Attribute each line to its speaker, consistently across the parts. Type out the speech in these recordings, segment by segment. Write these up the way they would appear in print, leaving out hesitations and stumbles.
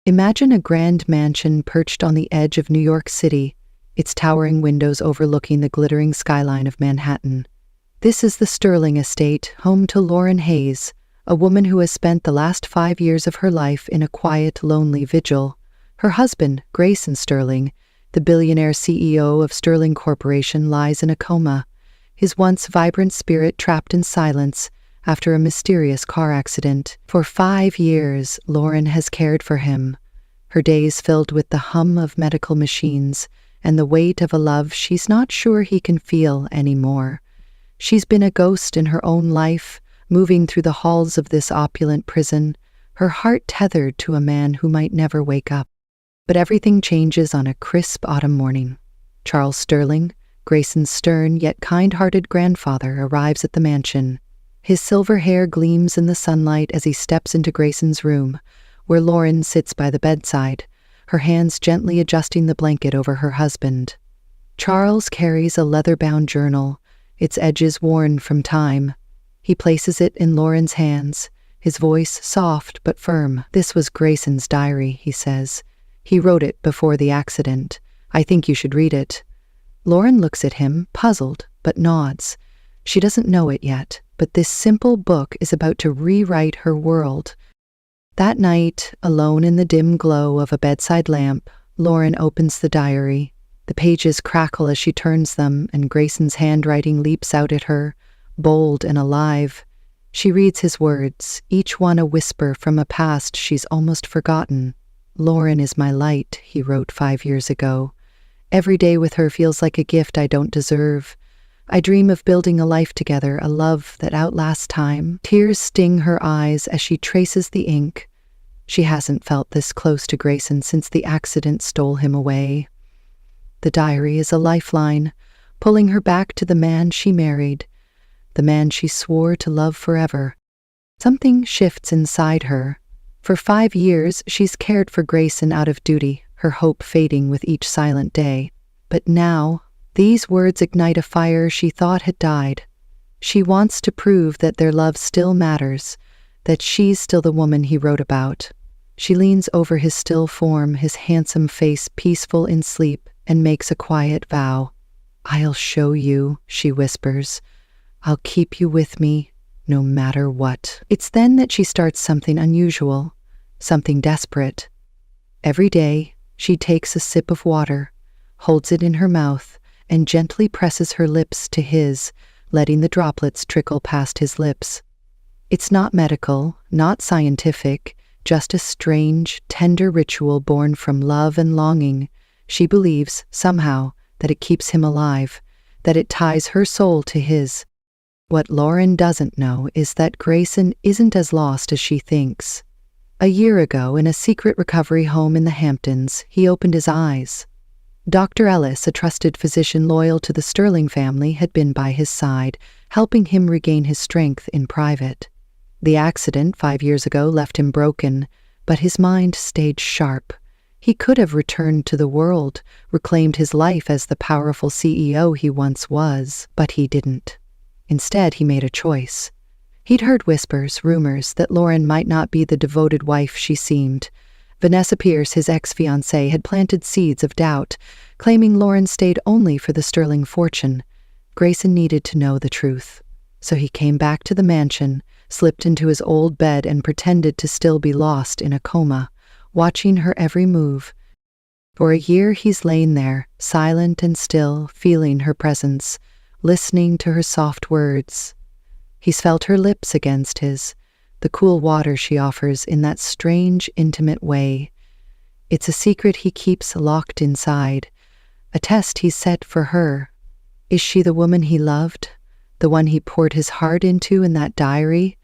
Speaker 1: Imagine a grand mansion perched on the edge of New York City, its towering windows overlooking the glittering skyline of Manhattan. This is the Sterling estate, home to Lauren Hayes, a woman who has spent the last 5 years of her life in a quiet, lonely vigil. Her husband, Grayson Sterling, the billionaire CEO of Sterling Corporation, lies in a coma, his once vibrant spirit trapped in silence after a mysterious car accident. For 5 years, Lauren has cared for him, her days filled with the hum of medical machines and the weight of a love she's not sure he can feel anymore. She's been a ghost in her own life, moving through the halls of this opulent prison, her heart tethered to a man who might never wake up. But everything changes on a crisp autumn morning. Charles Sterling, Grayson's stern yet kind-hearted grandfather, arrives at the mansion. His silver hair gleams in the sunlight as he steps into Grayson's room, where Lauren sits by the bedside, her hands gently adjusting the blanket over her husband. Charles carries a leather-bound journal, its edges worn from time. He places it in Lauren's hands, his voice soft but firm. "This was Grayson's diary," he says. "He wrote it before the accident. I think you should read it." Lauren looks at him, puzzled, but nods. She doesn't know it yet, but this simple book is about to rewrite her world. That night, alone in the dim glow of a bedside lamp, Lauren opens the diary. The pages crackle as she turns them, and Grayson's handwriting leaps out at her, bold and alive. She reads his words, each one a whisper from a past she's almost forgotten. "Lauren is my light," he wrote 5 years ago. "Every day with her feels like a gift I don't deserve. I dream of building a life together, a love that outlasts time." Tears sting her eyes as she traces the ink. She hasn't felt this close to Grayson since the accident stole him away. The diary is a lifeline, pulling her back to the man she married, the man she swore to love forever. Something shifts inside her. For 5 years, she's cared for Grayson out of duty, her hope fading with each silent day. But now, these words ignite a fire she thought had died. She wants to prove that their love still matters, that she's still the woman he wrote about. She leans over his still form, his handsome face peaceful in sleep, and makes a quiet vow. "I'll show you," she whispers. "I'll keep you with me, no matter what." It's then that she starts something unusual, something desperate. Every day, she takes a sip of water, holds it in her mouth, and gently presses her lips to his, letting the droplets trickle past his lips. It's not medical, not scientific, just a strange, tender ritual born from love and longing. She believes, somehow, that it keeps him alive, that it ties her soul to his. What Lauren doesn't know is that Grayson isn't as lost as she thinks. A year ago, in a secret recovery home in the Hamptons, he opened his eyes. Dr. Ellis, a trusted physician loyal to the Sterling family, had been by his side, helping him regain his strength in private. The accident 5 years ago left him broken, but his mind stayed sharp. He could have returned to the world, reclaimed his life as the powerful CEO he once was, but he didn't. Instead, he made a choice. He'd heard whispers, rumors, that Lauren might not be the devoted wife she seemed. Vanessa Pierce, his ex-fiancée, had planted seeds of doubt, claiming Lauren stayed only for the Sterling fortune. Grayson needed to know the truth. So he came back to the mansion, slipped into his old bed, and pretended to still be lost in a coma, watching her every move. For a year he's lain there, silent and still, feeling her presence, listening to her soft words. He's felt her lips against his, the cool water she offers in that strange, intimate way. It's a secret he keeps locked inside, a test he's set for her. Is she the woman he loved, the one he poured his heart into in that diary?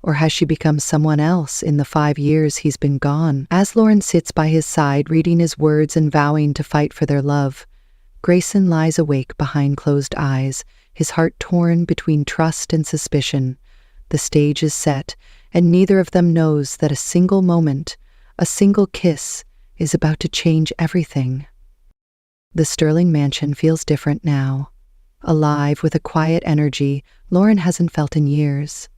Speaker 1: Or has she become someone else in the 5 years he's been gone? As Lauren sits by his side, reading his words and vowing to fight for their love, Grayson lies awake behind closed eyes, his heart torn between trust and suspicion. The stage is set, and neither of them knows that a single moment, a single kiss, is about to change everything. The Sterling mansion feels different now. Alive with a quiet energy Lauren hasn't felt in years.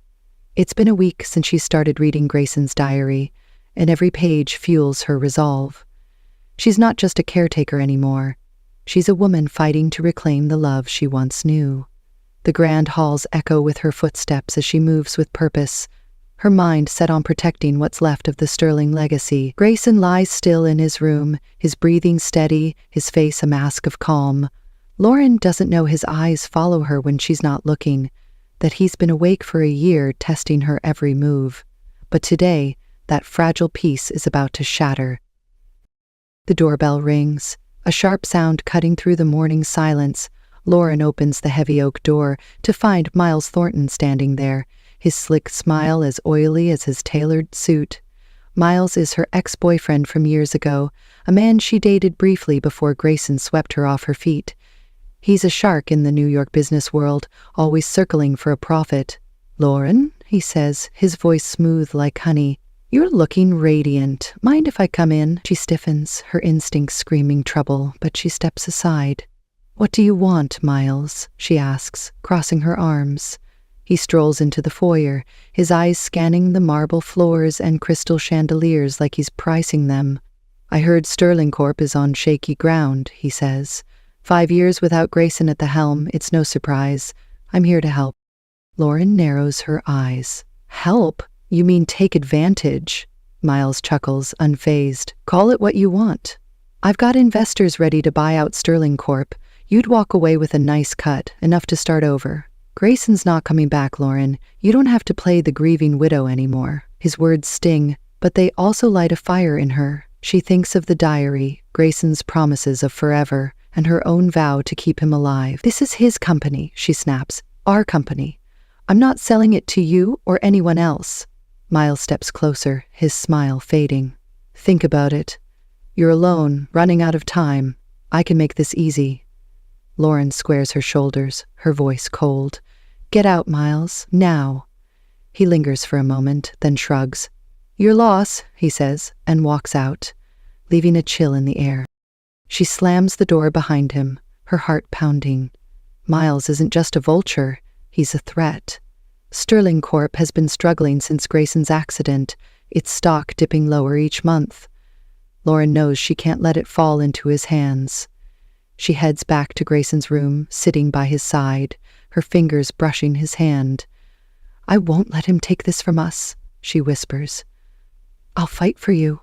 Speaker 1: It's been a week since she started reading Grayson's diary, and every page fuels her resolve. She's not just a caretaker anymore. She's a woman fighting to reclaim the love she once knew. The grand halls echo with her footsteps as she moves with purpose, her mind set on protecting what's left of the Sterling legacy. Grayson lies still in his room, his breathing steady, his face a mask of calm. Lauren doesn't know his eyes follow her when she's not looking, that he's been awake for a year testing her every move. But today, that fragile piece is about to shatter. The doorbell rings, a sharp sound cutting through the morning silence. Lauren opens the heavy oak door to find Miles Thornton standing there, his slick smile as oily as his tailored suit. Miles is her ex-boyfriend from years ago, a man she dated briefly before Grayson swept her off her feet. He's a shark in the New York business world, always circling for a profit. "Lauren," he says, his voice smooth like honey, "you're looking radiant. Mind if I come in?" She stiffens, her instincts screaming trouble, but she steps aside. "What do you want, Miles?" she asks, crossing her arms. He strolls into the foyer, his eyes scanning the marble floors and crystal chandeliers like he's pricing them. "I heard Sterling Corp is on shaky ground," he says. 5 years without Grayson at the helm, it's no surprise. I'm here to help." Lauren narrows her eyes. "Help? You mean take advantage?" Miles chuckles, unfazed. "Call it what you want. I've got investors ready to buy out Sterling Corp. You'd walk away with a nice cut, enough to start over. Grayson's not coming back, Lauren. You don't have to play the grieving widow anymore." His words sting, but they also light a fire in her. She thinks of the diary, Grayson's promises of forever, and her own vow to keep him alive. "This is his company," she snaps. "Our company. I'm not selling it to you or anyone else." Miles steps closer, his smile fading. "Think about it. You're alone, running out of time. I can make this easy." Lauren squares her shoulders, her voice cold. "Get out, Miles, now." He lingers for a moment, then shrugs. "Your loss," he says, and walks out, leaving a chill in the air. She slams the door behind him, her heart pounding. Miles isn't just a vulture, he's a threat. Sterling Corp has been struggling since Grayson's accident, its stock dipping lower each month. Lauren knows she can't let it fall into his hands. She heads back to Grayson's room, sitting by his side, her fingers brushing his hand. "I won't let him take this from us," she whispers. "I'll fight for you."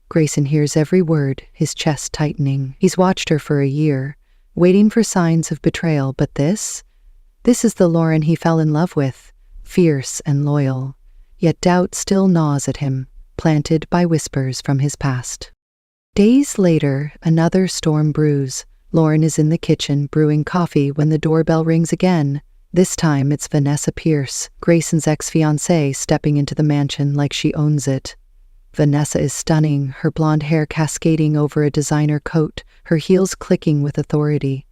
Speaker 1: Grayson hears every word, his chest tightening. He's watched her for a year, waiting for signs of betrayal, but this is the Lauren he fell in love with, fierce and loyal. Yet doubt still gnaws at him, planted by whispers from his past. Days later, another storm brews. Lauren is in the kitchen brewing coffee when the doorbell rings again. This time it's Vanessa Pierce, Grayson's ex-fiancée, stepping into the mansion like she owns it. Vanessa is stunning, her blonde hair cascading over a designer coat, her heels clicking with authority.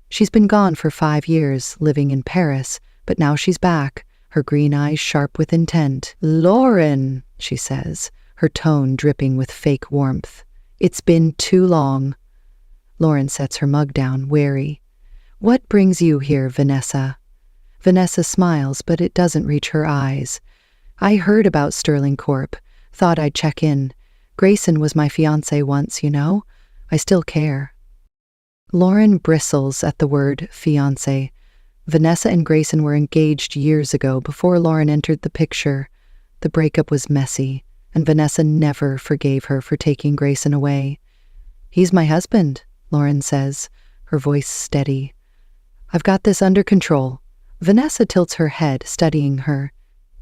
Speaker 1: She's been gone for 5 years, living in Paris, but now she's back, her green eyes sharp with intent. "Lauren," she says, her tone dripping with fake warmth. "It's been too long." Lauren sets her mug down, wary. "What brings you here, Vanessa?" Vanessa smiles, but it doesn't reach her eyes. "I heard about Sterling Corp. Thought I'd check in. Grayson was my fiancé once, you know. I still care." Lauren bristles at the word fiancé. Vanessa and Grayson were engaged years ago, before Lauren entered the picture. The breakup was messy, and Vanessa never forgave her for taking Grayson away. "He's my husband," Lauren says, her voice steady. "I've got this under control." Vanessa tilts her head, studying her.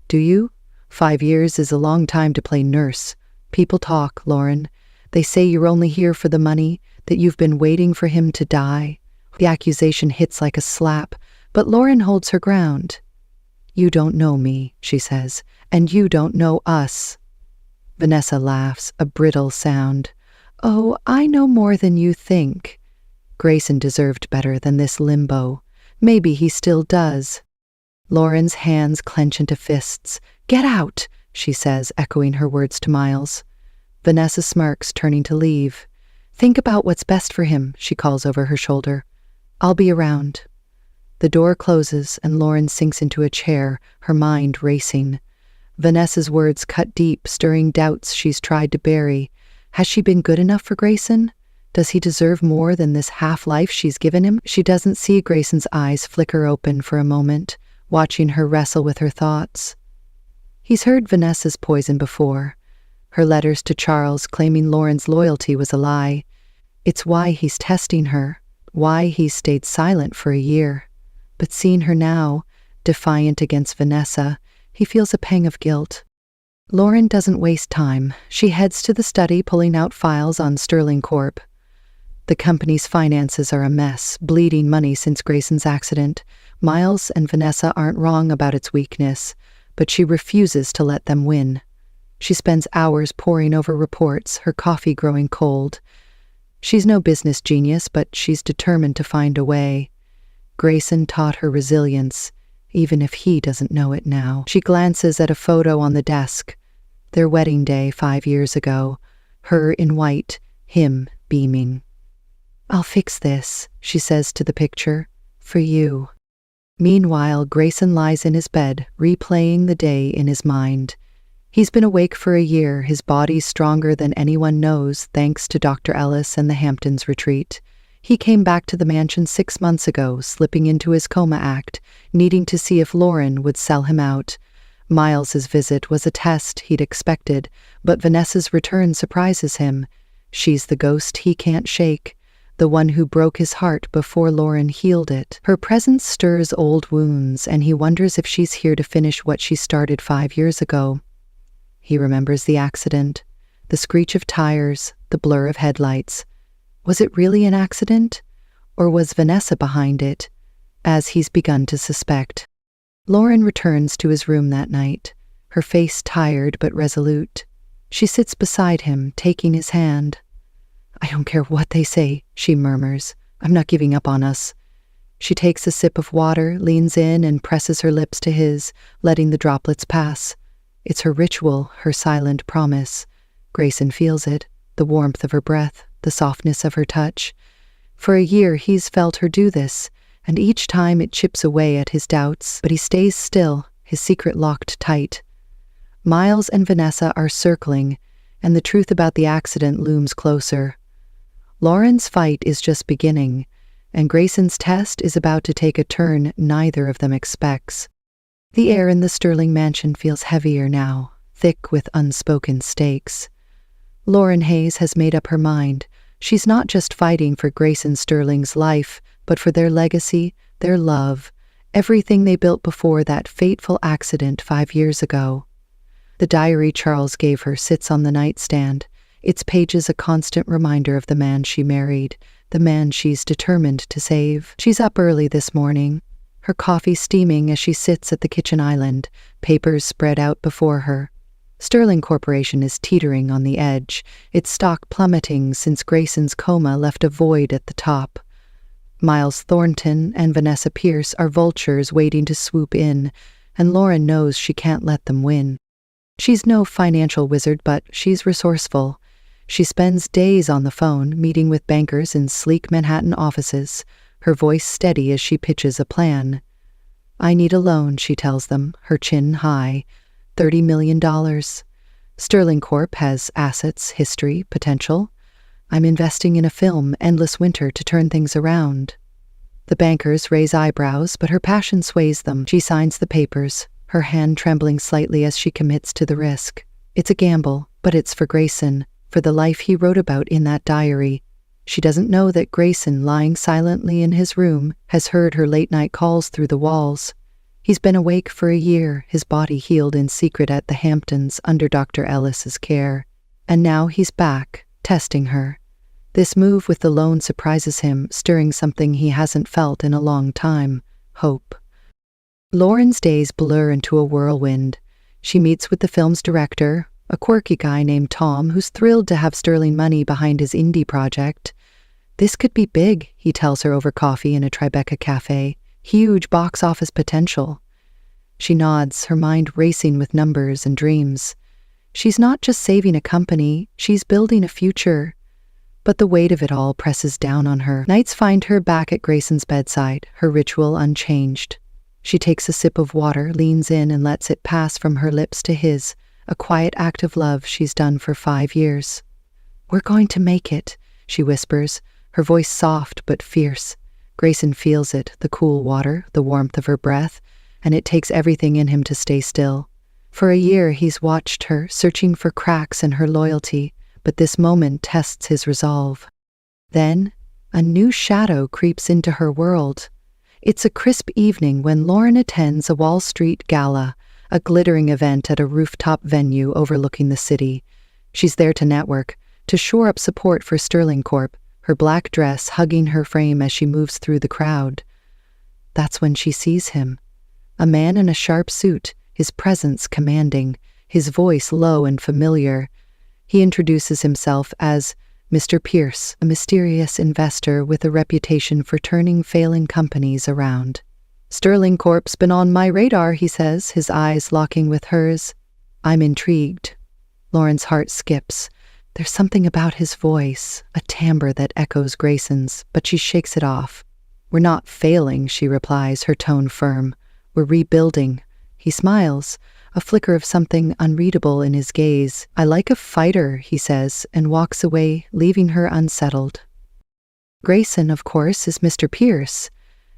Speaker 1: "Do you? 5 years is a long time to play nurse. People talk, Lauren. They say you're only here for the money, that you've been waiting for him to die." The accusation hits like a slap, but Lauren holds her ground. "You don't know me," she says, "and you don't know us." Vanessa laughs, a brittle sound. "Oh, I know more than you think." Grayson deserved better than this limbo. Maybe he still does. Lauren's hands clench into fists. "Get out," she says, echoing her words to Miles. Vanessa smirks, turning to leave. "Think about what's best for him," she calls over her shoulder. "I'll be around." The door closes and Lauren sinks into a chair, her mind racing. Vanessa's words cut deep, stirring doubts she's tried to bury. Has she been good enough for Grayson? Does he deserve more than this half-life she's given him? She doesn't see Grayson's eyes flicker open for a moment, watching her wrestle with her thoughts. He's heard Vanessa's poison before. Her letters to Charles claiming Lauren's loyalty was a lie. It's why he's testing her, why he's stayed silent for a year. But seeing her now, defiant against Vanessa, he feels a pang of guilt. Lauren doesn't waste time. She heads to the study, pulling out files on Sterling Corp. The company's finances are a mess, bleeding money since Grayson's accident. Miles and Vanessa aren't wrong about its weakness, but she refuses to let them win. She spends hours poring over reports, her coffee growing cold. She's no business genius, but she's determined to find a way. Grayson taught her resilience, even if he doesn't know it now. She glances at a photo on the desk. Their wedding day 5 years ago. Her in white, him beaming. "I'll fix this," she says to the picture. "For you." Meanwhile, Grayson lies in his bed, replaying the day in his mind. He's been awake for a year, his body stronger than anyone knows, thanks to Dr. Ellis and the Hamptons retreat. He came back to the mansion 6 months ago, slipping into his coma act, needing to see if Lauren would sell him out. Miles's visit was a test he'd expected, but Vanessa's return surprises him. She's the ghost he can't shake, the one who broke his heart before Lauren healed it. Her presence stirs old wounds, and he wonders if she's here to finish what she started 5 years ago. He remembers the accident, the screech of tires, the blur of headlights. Was it really an accident? Or was Vanessa behind it, as he's begun to suspect? Lauren returns to his room that night, her face tired but resolute. She sits beside him, taking his hand. "I don't care what they say," she murmurs. "I'm not giving up on us." She takes a sip of water, leans in, and presses her lips to his, letting the droplets pass. It's her ritual, her silent promise. Grayson feels it, the warmth of her breath, the softness of her touch. For a year he's felt her do this, and each time it chips away at his doubts, but he stays still, his secret locked tight. Miles and Vanessa are circling, and the truth about the accident looms closer. Lauren's fight is just beginning, and Grayson's test is about to take a turn neither of them expects. The air in the Sterling mansion feels heavier now, thick with unspoken stakes. Lauren Hayes has made up her mind. She's not just fighting for Grayson Sterling's life, but for their legacy, their love, everything they built before that fateful accident 5 years ago. The diary Charles gave her sits on the nightstand, its pages a constant reminder of the man she married, the man she's determined to save. She's up early this morning, her coffee steaming as she sits at the kitchen island, papers spread out before her. Sterling Corporation is teetering on the edge, its stock plummeting since Grayson's coma left a void at the top. Miles Thornton and Vanessa Pierce are vultures waiting to swoop in, and Lauren knows she can't let them win. She's no financial wizard, but she's resourceful. She spends days on the phone, meeting with bankers in sleek Manhattan offices, her voice steady as she pitches a plan. "I need a loan," she tells them, her chin high. $30 million. Sterling Corp has assets, history, potential. I'm investing in a film, Endless Winter, to turn things around. The bankers raise eyebrows, but her passion sways them. She signs the papers, her hand trembling slightly as she commits to the risk. It's a gamble, but it's for Grayson, for the life he wrote about in that diary. She doesn't know that Grayson, lying silently in his room, has heard her late-night calls through the walls. He's been awake for a year, his body healed in secret at the Hamptons under Dr. Ellis's care. And now he's back, testing her. This move with the loan surprises him, stirring something he hasn't felt in a long time: hope. Lauren's days blur into a whirlwind. She meets with the film's director, a quirky guy named Tom, who's thrilled to have Sterling money behind his indie project. "This could be big," he tells her over coffee in a Tribeca cafe. "Huge box office potential." She nods, her mind racing with numbers and dreams. She's not just saving a company, she's building a future. But the weight of it all presses down on her. Nights find her back at Grayson's bedside, her ritual unchanged. She takes a sip of water, leans in, and lets it pass from her lips to his, a quiet act of love she's done for 5 years. "We're going to make it," she whispers, her voice soft but fierce. Grayson feels it, the cool water, the warmth of her breath, and it takes everything in him to stay still. For a year he's watched her, searching for cracks in her loyalty, but this moment tests his resolve. Then, a new shadow creeps into her world. It's a crisp evening when Lauren attends a Wall Street gala, a glittering event at a rooftop venue overlooking the city. She's there to network, to shore up support for Sterling Corp., her black dress hugging her frame as she moves through the crowd. That's when she sees him. A man in a sharp suit, his presence commanding, his voice low and familiar. He introduces himself as Mr. Pierce, a mysterious investor with a reputation for turning failing companies around. "Sterling Corp's been on my radar," he says, his eyes locking with hers. "I'm intrigued." Lauren's heart skips. There's something about his voice, a timbre that echoes Grayson's, but she shakes it off. "We're not failing," she replies, her tone firm. "We're rebuilding." He smiles, a flicker of something unreadable in his gaze. "I like a fighter," he says, and walks away, leaving her unsettled. Grayson, of course, is Mr. Pierce.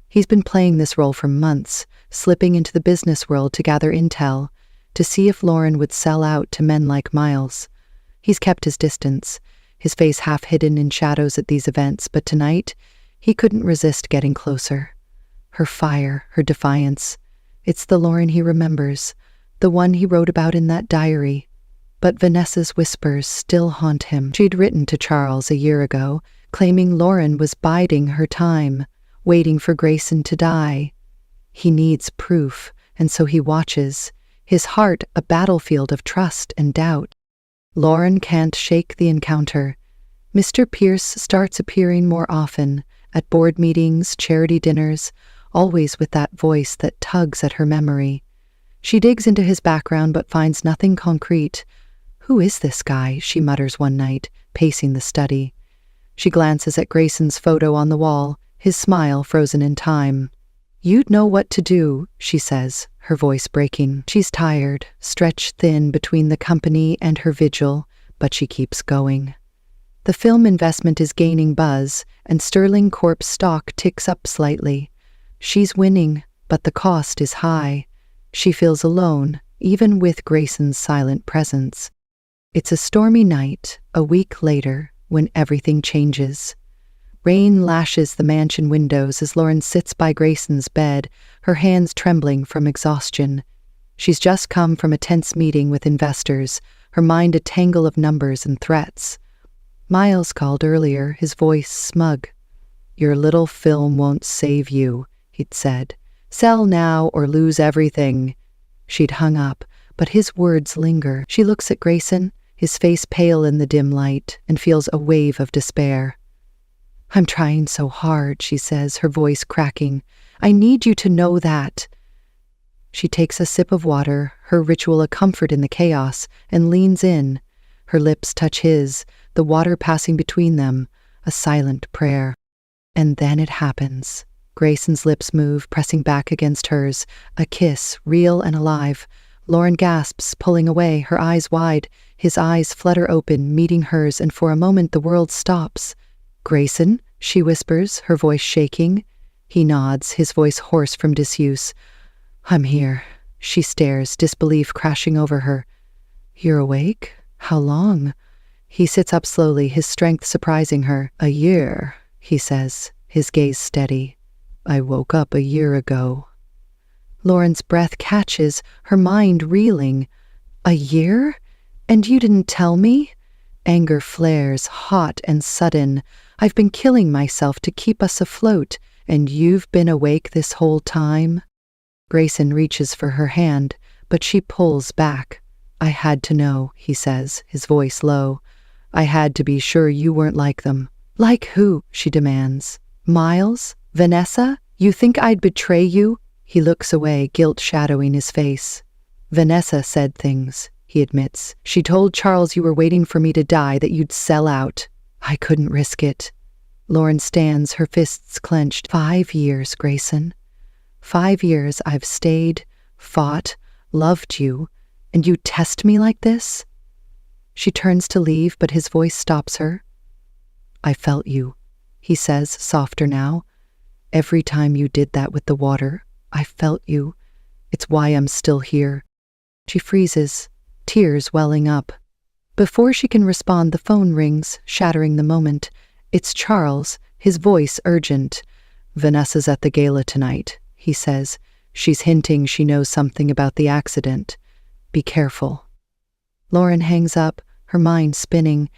Speaker 1: He's been playing this role for months, slipping into the business world to gather intel, to see if Lauren would sell out to men like Miles. He's kept his distance, his face half hidden in shadows at these events, but tonight, he couldn't resist getting closer. Her fire, her defiance. It's the Lauren he remembers, the one he wrote about in that diary. But Vanessa's whispers still haunt him. She'd written to Charles a year ago, claiming Lauren was biding her time, waiting for Grayson to die. He needs proof, and so he watches, his heart a battlefield of trust and doubt. Lauren can't shake the encounter. Mr. Pierce starts appearing more often, at board meetings, charity dinners, always with that voice that tugs at her memory. She digs into his background but finds nothing concrete. "Who is this guy?" she mutters one night, pacing the study. She glances at Grayson's photo on the wall, his smile frozen in time. "You'd know what to do," she says, her voice breaking. She's tired, stretched thin between the company and her vigil, but she keeps going. The film investment is gaining buzz, and Sterling Corp's stock ticks up slightly. She's winning, but the cost is high. She feels alone, even with Grayson's silent presence. It's a stormy night, a week later, when everything changes. Rain lashes the mansion windows as Lauren sits by Grayson's bed, her hands trembling from exhaustion. She's just come from a tense meeting with investors, her mind a tangle of numbers and threats. Miles called earlier, his voice smug. "Your little film won't save you," he'd said. "Sell now or lose everything." She'd hung up, but his words linger. She looks at Grayson, his face pale in the dim light, and feels a wave of despair. "I'm trying so hard," she says, her voice cracking. "I need you to know that." She takes a sip of water, her ritual a comfort in the chaos, and leans in. Her lips touch his, the water passing between them, a silent prayer. And then it happens. Grayson's lips move, pressing back against hers, a kiss, real and alive. Lauren gasps, pulling away, her eyes wide. His eyes flutter open, meeting hers, and for a moment the world stops. "Grayson?" she whispers, her voice shaking. He nods, his voice hoarse from disuse. "I'm here." She stares, disbelief crashing over her. "You're awake? How long?" He sits up slowly, his strength surprising her. "A year," he says, his gaze steady. "I woke up a year ago." Lauren's breath catches, her mind reeling. "A year? And you didn't tell me?" Anger flares, hot and sudden. "I've been killing myself to keep us afloat, and you've been awake this whole time?" Grayson reaches for her hand, but she pulls back. "I had to know," he says, his voice low. "I had to be sure you weren't like them." "Like who?" she demands. "Miles? Vanessa? You think I'd betray you?" He looks away, guilt shadowing his face. "Vanessa said things," he admits. "She told Charles you were waiting for me to die, that you'd sell out. I couldn't risk it." Lauren stands, her fists clenched. 5 years, Grayson. 5 years I've stayed, fought, loved you, and you test me like this?" She turns to leave, but his voice stops her. "I felt you," he says, softer now. "Every time you did that with the water, I felt you. It's why I'm still here." She freezes, tears welling up. Before she can respond, the phone rings, shattering the moment. It's Charles, his voice urgent. "Vanessa's at the gala tonight," he says. "She's hinting she knows something about the accident. Be careful." Lauren hangs up, her mind spinning.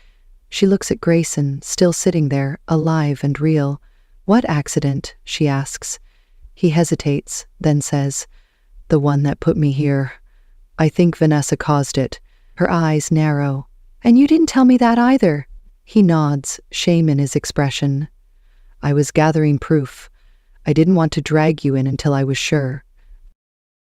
Speaker 1: She looks at Grayson, still sitting there, alive and real. "What accident?" she asks. He hesitates, then says, "The one that put me here. I think Vanessa caused it." Her eyes narrow. "And you didn't tell me that either." He nods, shame in his expression. "I was gathering proof. I didn't want to drag you in until I was sure."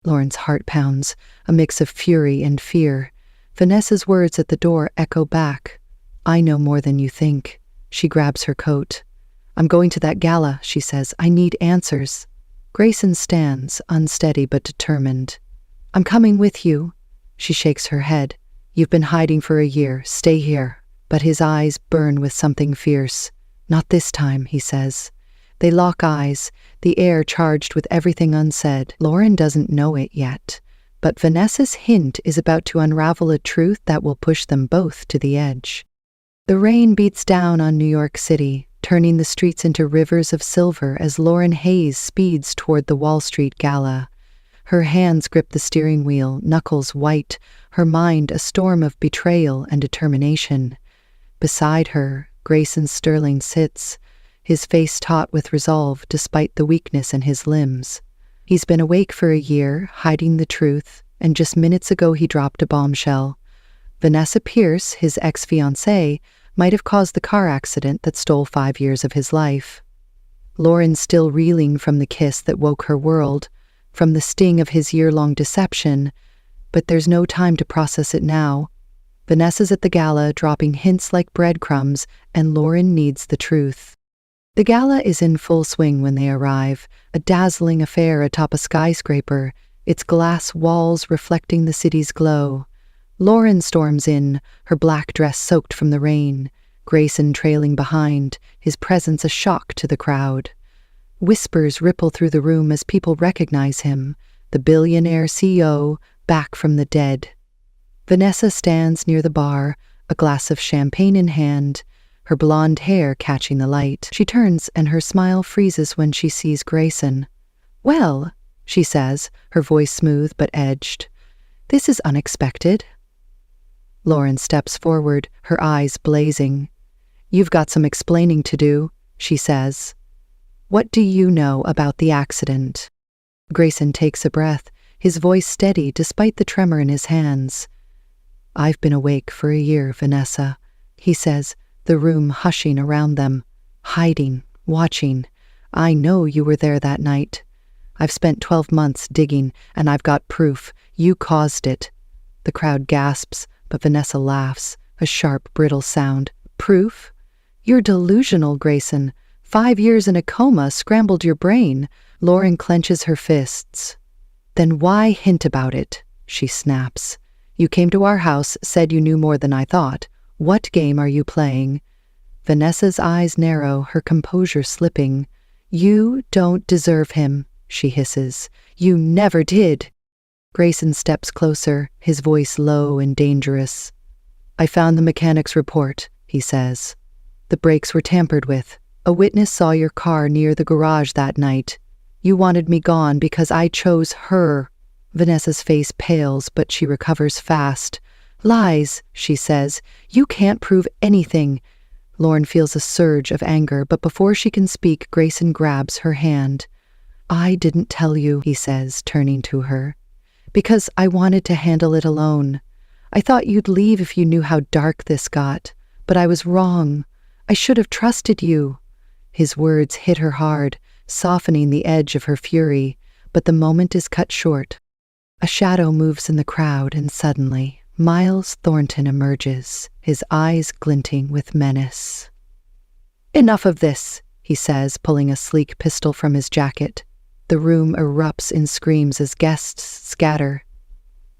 Speaker 1: Lauren's heart pounds, a mix of fury and fear. Vanessa's words at the door echo back. "I know more than you think." She grabs her coat. "I'm going to that gala," she says. "I need answers." Grayson stands, unsteady but determined. "I'm coming with you." She shakes her head. "You've been hiding for a year. Stay here." But his eyes burn with something fierce. "Not this time," he says. They lock eyes, the air charged with everything unsaid. Lauren doesn't know it yet, but Vanessa's hint is about to unravel a truth that will push them both to the edge. The rain beats down on New York City, turning the streets into rivers of silver as Lauren Hayes speeds toward the Wall Street gala. Her hands grip the steering wheel, knuckles white, her mind a storm of betrayal and determination. Beside her, Grayson Sterling sits, his face taut with resolve despite the weakness in his limbs. He's been awake for a year, hiding the truth, and just minutes ago he dropped a bombshell. Vanessa Pierce, his ex-fiancée, might have caused the car accident that stole 5 years of his life. Lauren's still reeling from the kiss that woke her world, from the sting of his year-long deception, but there's no time to process it now. Vanessa's at the gala, dropping hints like breadcrumbs, and Lauren needs the truth. The gala is in full swing when they arrive, a dazzling affair atop a skyscraper, its glass walls reflecting the city's glow. Lauren storms in, her black dress soaked from the rain, Grayson trailing behind, his presence a shock to the crowd. Whispers ripple through the room as people recognize him, the billionaire CEO, back from the dead. Vanessa stands near the bar, a glass of champagne in hand, her blonde hair catching the light. She turns and her smile freezes when she sees Grayson. "Well," she says, her voice smooth but edged, "this is unexpected." Lauren steps forward, her eyes blazing. "You've got some explaining to do," she says. "What do you know about the accident?" Grayson takes a breath, his voice steady despite the tremor in his hands. "I've been awake for a year, Vanessa," he says, the room hushing around them, hiding, watching. "I know you were there that night. I've spent 12 months digging, and I've got proof. You caused it." The crowd gasps, but Vanessa laughs, a sharp, brittle sound. "Proof? You're delusional, Grayson. 5 years in a coma scrambled your brain." Lauren clenches her fists. "Then why hint about it?" she snaps. "You came to our house, said you knew more than I thought. What game are you playing?" Vanessa's eyes narrow, her composure slipping. "You don't deserve him," she hisses. "You never did." Grayson steps closer, his voice low and dangerous. "I found the mechanic's report," he says. "The brakes were tampered with. A witness saw your car near the garage that night. You wanted me gone because I chose her." Vanessa's face pales, but she recovers fast. "Lies," she says. "You can't prove anything." Lauren feels a surge of anger, but before she can speak, Grayson grabs her hand. "I didn't tell you," he says, turning to her, "because I wanted to handle it alone. I thought you'd leave if you knew how dark this got, but I was wrong. I should have trusted you." His words hit her hard, softening the edge of her fury, but the moment is cut short. A shadow moves in the crowd, and suddenly, Miles Thornton emerges, his eyes glinting with menace. "Enough of this," he says, pulling a sleek pistol from his jacket. The room erupts in screams as guests scatter.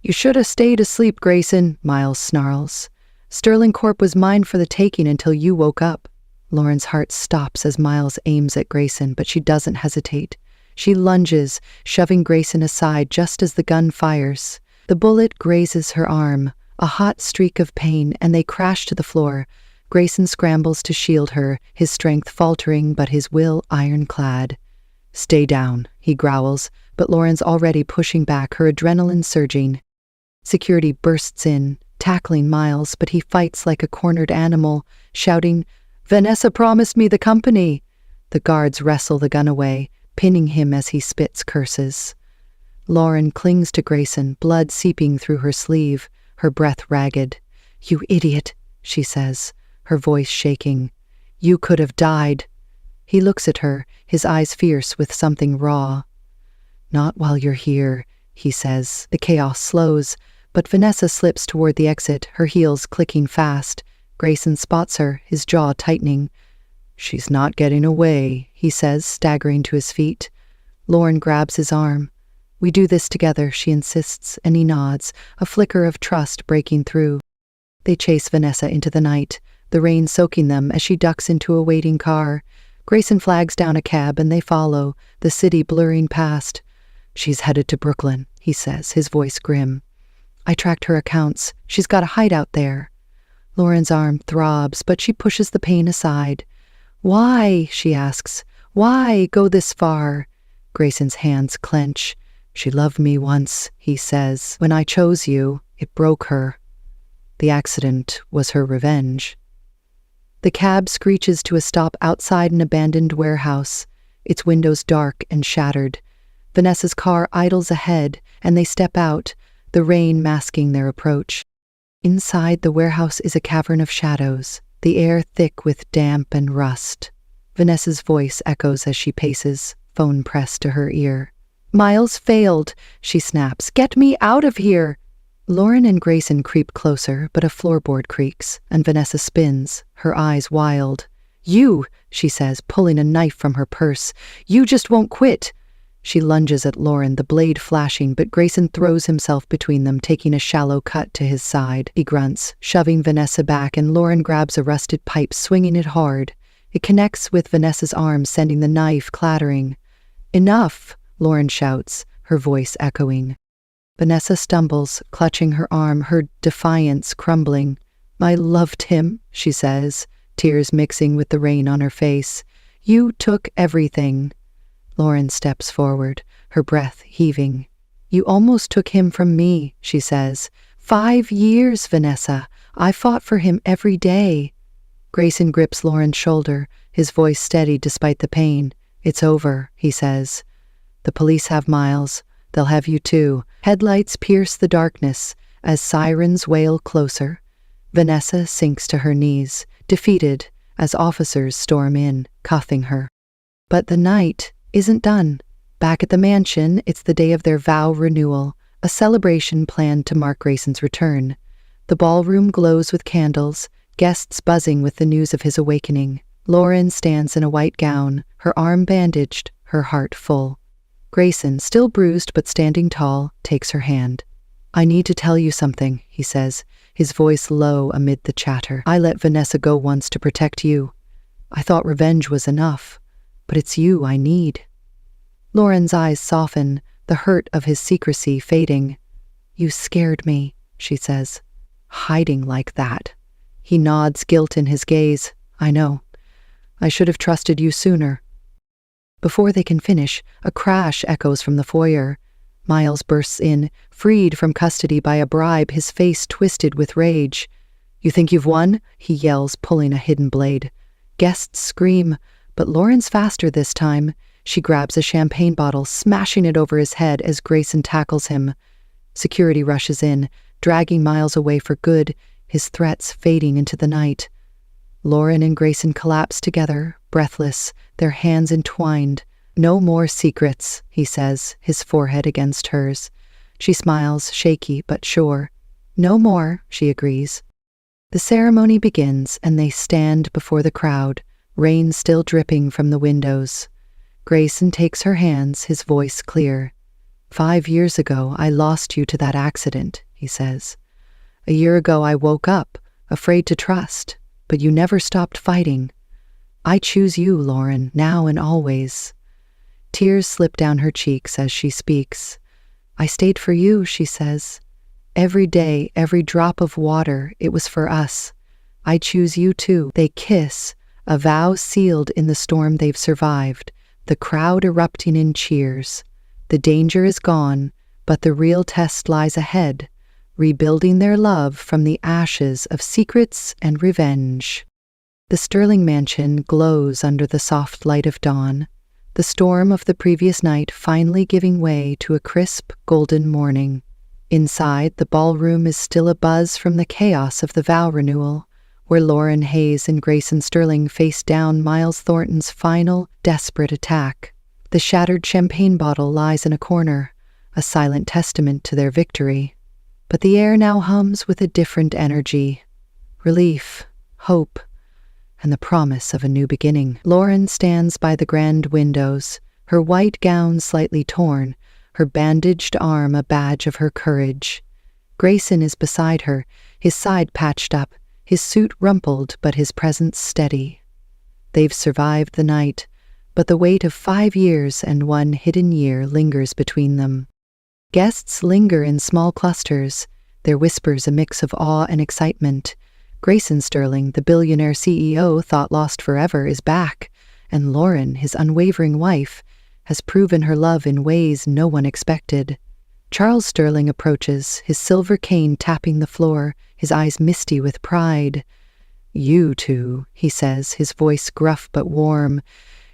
Speaker 1: "You should have stayed asleep, Grayson," Miles snarls. "Sterling Corp was mine for the taking until you woke up." Lauren's heart stops as Miles aims at Grayson, but she doesn't hesitate. She lunges, shoving Grayson aside just as the gun fires. The bullet grazes her arm, a hot streak of pain, and they crash to the floor. Grayson scrambles to shield her, his strength faltering but his will ironclad. "Stay down," he growls, but Lauren's already pushing back, her adrenaline surging. Security bursts in, tackling Miles, but he fights like a cornered animal, shouting, "Vanessa promised me the company!" The guards wrestle the gun away, pinning him as he spits curses. Lauren clings to Grayson, blood seeping through her sleeve, her breath ragged. "You idiot," she says, her voice shaking. "You could have died." He looks at her, his eyes fierce with something raw. "Not while you're here," he says. The chaos slows, but Vanessa slips toward the exit, her heels clicking fast. Grayson spots her, his jaw tightening. "She's not getting away," he says, staggering to his feet. Lauren grabs his arm. "We do this together," she insists, and he nods, a flicker of trust breaking through. They chase Vanessa into the night, the rain soaking them as she ducks into a waiting car. Grayson flags down a cab and they follow, the city blurring past. "She's headed to Brooklyn," he says, his voice grim. "I tracked her accounts. She's got a hideout there." Lauren's arm throbs, but she pushes the pain aside. "Why?" she asks. "Why go this far?" Grayson's hands clench. "She loved me once," he says. "When I chose you, it broke her. The accident was her revenge." The cab screeches to a stop outside an abandoned warehouse, its windows dark and shattered. Vanessa's car idles ahead, and they step out, the rain masking their approach. Inside the warehouse is a cavern of shadows, the air thick with damp and rust. Vanessa's voice echoes as she paces, phone pressed to her ear. "Miles failed," she snaps. "Get me out of here!" Lauren and Grayson creep closer, but a floorboard creaks, and Vanessa spins, her eyes wild. "You," she says, pulling a knife from her purse. "You just won't quit." She lunges at Lauren, the blade flashing, but Grayson throws himself between them, taking a shallow cut to his side. He grunts, shoving Vanessa back, and Lauren grabs a rusted pipe, swinging it hard. It connects with Vanessa's arm, sending the knife clattering. "Enough!" Lauren shouts, her voice echoing. Vanessa stumbles, clutching her arm, her defiance crumbling. "I loved him," she says, tears mixing with the rain on her face. "You took everything." Lauren steps forward, her breath heaving. "You almost took him from me," she says. 5 years, Vanessa. I fought for him every day." Grayson grips Lauren's shoulder, his voice steady despite the pain. "It's over," he says. "The police have Miles. They'll have you too." Headlights pierce the darkness as sirens wail closer. Vanessa sinks to her knees, defeated, as officers storm in, cuffing her. But the night isn't done. Back at the mansion, it's the day of their vow renewal, a celebration planned to mark Grayson's return. The ballroom glows with candles, guests buzzing with the news of his awakening. Lauren stands in a white gown, her arm bandaged, her heart full. Grayson, still bruised but standing tall, takes her hand. "I need to tell you something," he says, his voice low amid the chatter. "I let Vanessa go once to protect you. I thought revenge was enough, but it's you I need." Lauren's eyes soften, the hurt of his secrecy fading. "You scared me," she says. "Hiding like that." He nods, guilt in his gaze. "I know. I should have trusted you sooner." Before they can finish, a crash echoes from the foyer. Miles bursts in, freed from custody by a bribe, his face twisted with rage. "You think you've won?" he yells, pulling a hidden blade. Guests scream, but Lauren's faster this time. She grabs a champagne bottle, smashing it over his head as Grayson tackles him. Security rushes in, dragging Miles away for good, his threats fading into the night. Lauren and Grayson collapse together, breathless, their hands entwined. "No more secrets," he says, his forehead against hers. She smiles, shaky but sure. "No more," she agrees. The ceremony begins, and they stand before the crowd, rain still dripping from the windows. Grayson takes her hands, his voice clear. 5 years ago, I lost you to that accident, he says. A year ago, I woke up, afraid to trust, but you never stopped fighting. I choose you, Lauren, now and always. Tears slip down her cheeks as she speaks. I stayed for you, she says. Every day, every drop of water, it was for us. I choose you too. They kiss, a vow sealed in the storm they've survived, the crowd erupting in cheers. The danger is gone, but the real test lies ahead, rebuilding their love from the ashes of secrets and revenge. The Sterling mansion glows under the soft light of dawn, the storm of the previous night finally giving way to a crisp, golden morning. Inside, the ballroom is still abuzz from the chaos of the vow renewal, where Lauren Hayes and Grayson Sterling face down Miles Thornton's final, desperate attack. The shattered champagne bottle lies in a corner, a silent testament to their victory. But the air now hums with a different energy. Relief, hope, and the promise of a new beginning. Lauren stands by the grand windows, her white gown slightly torn, her bandaged arm a badge of her courage. Grayson is beside her, his side patched up, his suit rumpled but his presence steady. They've survived the night, but the weight of 5 years and one hidden year lingers between them. Guests linger in small clusters, their whispers a mix of awe and excitement. Grayson Sterling, the billionaire CEO thought lost forever, is back, and Lauren, his unwavering wife, has proven her love in ways no one expected. Charles Sterling approaches, his silver cane tapping the floor, his eyes misty with pride. "You two," he says, his voice gruff but warm.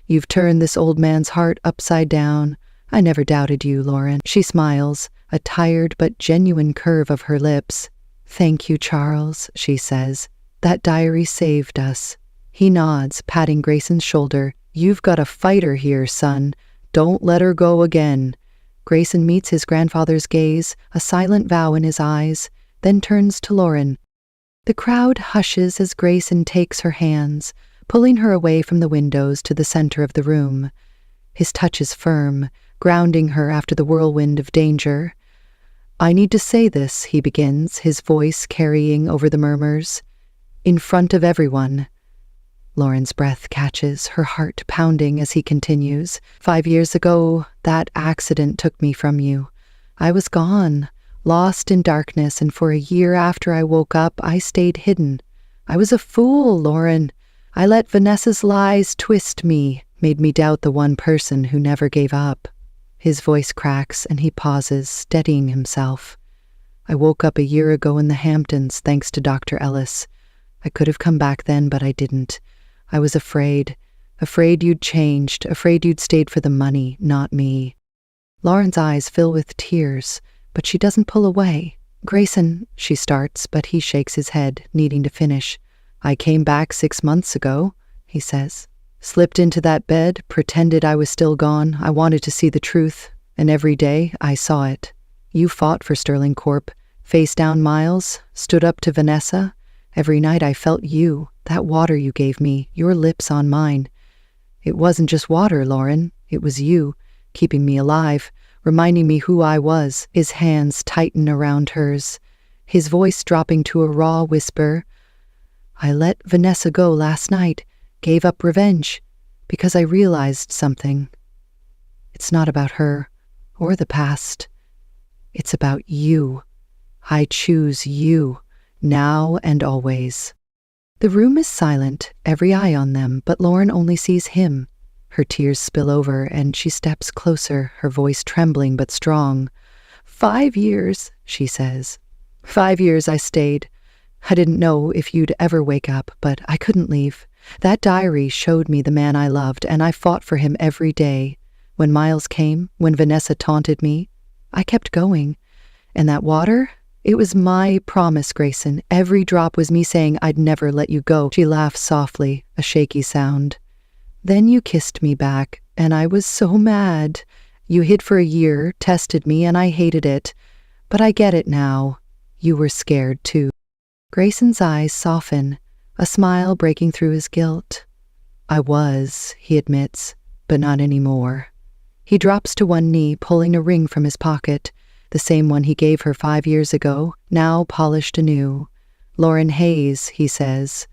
Speaker 1: "You've turned this old man's heart upside down. I never doubted you, Lauren." She smiles, a tired but genuine curve of her lips. "Thank you, Charles," she says. "That diary saved us." He nods, patting Grayson's shoulder. "You've got a fighter here, son. Don't let her go again." Grayson meets his grandfather's gaze, a silent vow in his eyes, then turns to Lauren. The crowd hushes as Grayson takes her hands, pulling her away from the windows to the center of the room. His touch is firm, grounding her after the whirlwind of danger. "I need to say this," he begins, his voice carrying over the murmurs. "In front of everyone." Lauren's breath catches, her heart pounding as he continues. 5 years ago, that accident took me from you. I was gone, lost in darkness, and for a year after I woke up, I stayed hidden. I was a fool, Lauren. I let Vanessa's lies twist me, made me doubt the one person who never gave up. His voice cracks and he pauses, steadying himself. I woke up a year ago in the Hamptons, thanks to Dr. Ellis. I could have come back then, but I didn't. I was afraid you'd changed, afraid you'd stayed for the money, not me. Lauren's eyes fill with tears, but she doesn't pull away. "Grayson," she starts, but he shakes his head, needing to finish. "I came back 6 months ago," he says. "Slipped into that bed, pretended I was still gone. I wanted to see the truth, and every day I saw it. You fought for Sterling Corp, faced down Miles, stood up to Vanessa. Every night I felt you, that water you gave me, your lips on mine. It wasn't just water, Lauren. It was you, keeping me alive, reminding me who I was." His hands tighten around hers, his voice dropping to a raw whisper. "I let Vanessa go last night, gave up revenge, because I realized something. It's not about her, or the past. It's about you. I choose you, now and always." The room is silent, every eye on them, but Lauren only sees him. Her tears spill over, and she steps closer, her voice trembling but strong. 5 years, she says. 5 years I stayed. I didn't know if you'd ever wake up, but I couldn't leave. That diary showed me the man I loved, and I fought for him every day. When Miles came, when Vanessa taunted me, I kept going. And that water? It was my promise, Grayson. Every drop was me saying I'd never let you go. She laughs softly, a shaky sound. Then you kissed me back, and I was so mad. You hid for a year, tested me, and I hated it. But I get it now. You were scared, too. Grayson's eyes soften, a smile breaking through his guilt. I was, he admits. but not anymore. He drops to one knee, pulling a ring from his pocket, the same one he gave her 5 years ago, now polished anew. "Lauren Hayes," he says,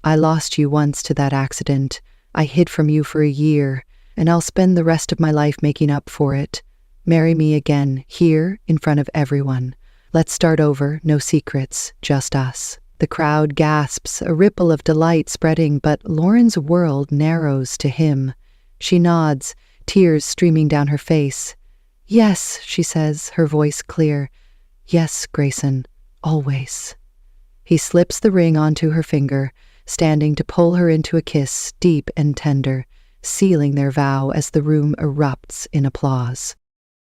Speaker 1: "I lost you once to that accident. I hid from you for a year, and I'll spend the rest of my life making up for it. Marry me again, here, in front of everyone. Let's start over, no secrets, just us." The crowd gasps, a ripple of delight spreading, but Lauren's world narrows to him. She nods, tears streaming down her face. "Yes," she says, her voice clear. "Yes, Grayson, always." He slips the ring onto her finger, standing to pull her into a kiss, deep and tender, sealing their vow as the room erupts in applause.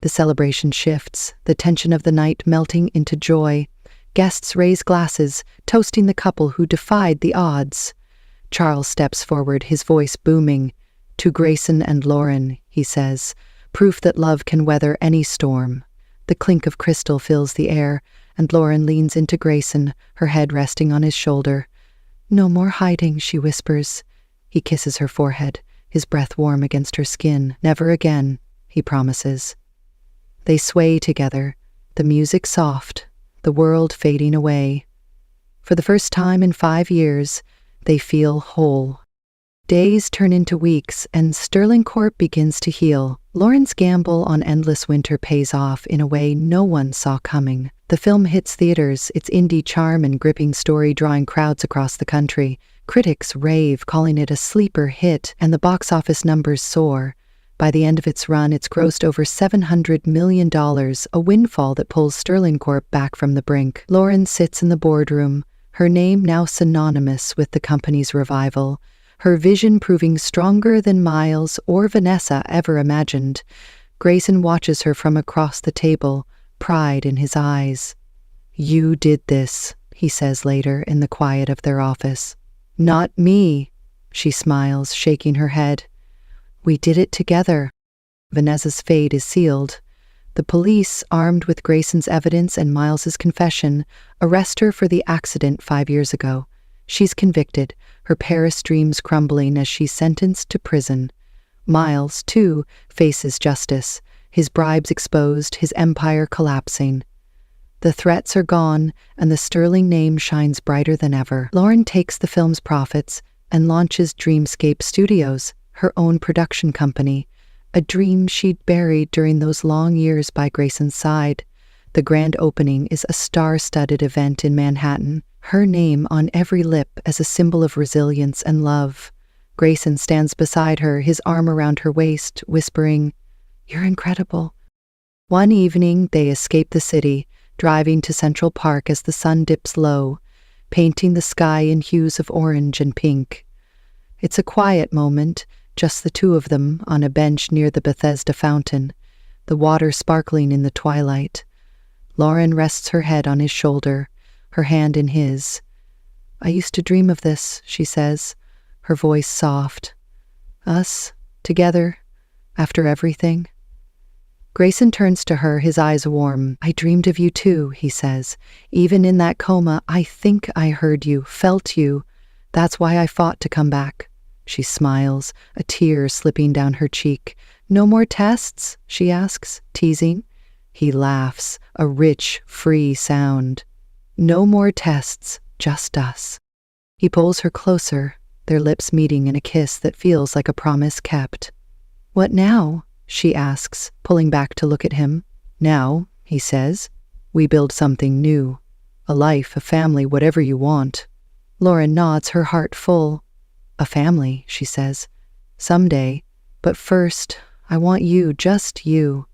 Speaker 1: The celebration shifts, the tension of the night melting into joy. Guests raise glasses, toasting the couple who defied the odds. Charles steps forward, his voice booming. "To Grayson and Lauren," he says, "proof that love can weather any storm." The clink of crystal fills the air, and Lauren leans into Grayson, her head resting on his shoulder. "No more hiding," she whispers. He kisses her forehead, his breath warm against her skin. "Never again," he promises. They sway together, the music soft, the world fading away. For the first time in 5 years, they feel whole. Days turn into weeks, and Sterling Corp begins to heal. Lauren's gamble on endless winter pays off in a way no one saw coming. The film hits theaters, its indie charm and gripping story drawing crowds across the country. Critics rave, calling it a sleeper hit, and the box office numbers soar. By the end of its run, it's grossed over $700 million, a windfall that pulls Sterling Corp back from the brink. Lauren sits in the boardroom, her name now synonymous with the company's revival, her vision proving stronger than Miles or Vanessa ever imagined. Grayson watches her from across the table, pride in his eyes. "You did this," he says later in the quiet of their office. "Not me," she smiles, shaking her head. "We did it together." Vanessa's fate is sealed. The police, armed with Grayson's evidence and Miles's confession, arrest her for the accident 5 years ago. She's convicted, her Paris dreams crumbling as she's sentenced to prison. Miles, too, faces justice, his bribes exposed, his empire collapsing. The threats are gone, and the Sterling name shines brighter than ever. Lauren takes the film's profits and launches Dreamscape Studios, her own production company, a dream she'd buried during those long years by Grayson's side. The grand opening is a star-studded event in Manhattan, her name on every lip as a symbol of resilience and love. Grayson stands beside her, his arm around her waist, whispering, "You're incredible." One evening, they escape the city, driving to Central Park as the sun dips low, painting the sky in hues of orange and pink. It's a quiet moment, just the two of them on a bench near the Bethesda fountain, the water sparkling in the twilight. Lauren rests her head on his shoulder, her hand in his. "I used to dream of this," she says, her voice soft. "Us, together, after everything." Grayson turns to her, his eyes warm. "I dreamed of you too," he says. "Even in that coma, I think I heard you, felt you. That's why I fought to come back." She smiles, a tear slipping down her cheek. "No more tests?" she asks, teasing. He laughs, a rich, free sound. "No more tests, just us." He pulls her closer, their lips meeting in a kiss that feels like a promise kept. "What now?" she asks, pulling back to look at him. "Now," he says, "we build something new. A life, a family, whatever you want." Lauren nods, her heart full. "A family," she says. "Someday. But first, I want you, just you."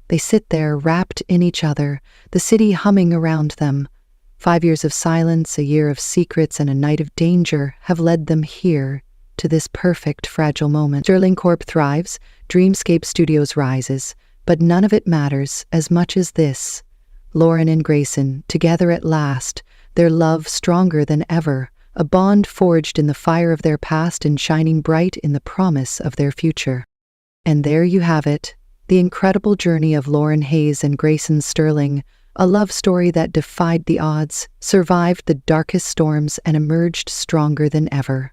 Speaker 1: They sit there, wrapped in each other, the city humming around them. 5 years of silence, a year of secrets, and a night of danger have led them here, to this perfect, fragile moment. Sterling Corp thrives, Dreamscape Studios rises, but none of it matters as much as this. Lauren and Grayson, together at last, their love stronger than ever, a bond forged in the fire of their past and shining bright in the promise of their future. And there you have it, the incredible journey of Lauren Hayes and Grayson Sterling, a love story that defied the odds, survived the darkest storms, and emerged stronger than ever.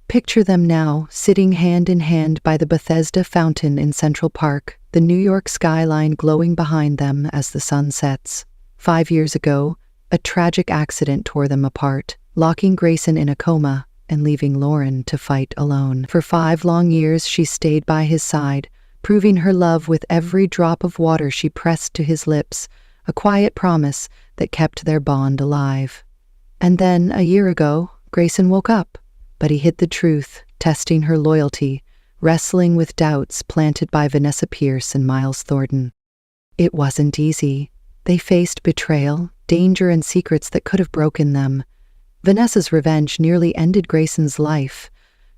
Speaker 1: Picture them now, sitting hand in hand by the Bethesda fountain in Central Park, the New York skyline glowing behind them as the sun sets. 5 years ago, a tragic accident tore them apart, locking Grayson in a coma and leaving Lauren to fight alone. For 5 long years, she stayed by his side, proving her love with every drop of water she pressed to his lips, a quiet promise that kept their bond alive. And then, a year ago, Grayson woke up. But he hid the truth, testing her loyalty, wrestling with doubts planted by Vanessa Pierce and Miles Thornton. It wasn't easy. They faced betrayal, danger, and secrets that could have broken them. Vanessa's revenge nearly ended Grayson's life,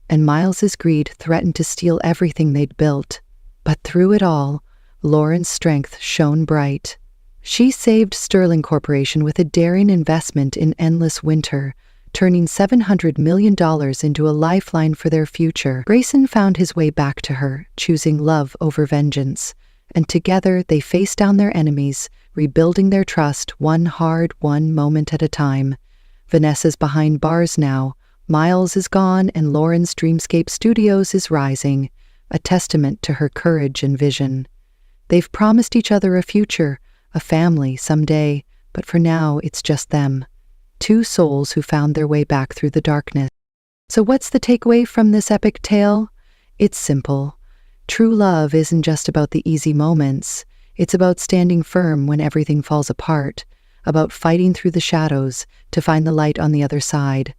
Speaker 1: and Miles's greed threatened to steal everything they'd built. But through it all, Lauren's strength shone bright. She saved Sterling Corporation with a daring investment in Endless Winter, turning $700 million into a lifeline for their future. Grayson found his way back to her, choosing love over vengeance. And together they faced down their enemies, rebuilding their trust one moment at a time. Vanessa's behind bars now, Miles is gone, and Lauren's Dreamscape Studios is rising, a testament to her courage and vision. They've promised each other a future, a family someday, but for now it's just them. 2 souls who found their way back through the darkness. So what's the takeaway from this epic tale? It's simple. True love isn't just about the easy moments. It's about standing firm when everything falls apart, about fighting through the shadows to find the light on the other side.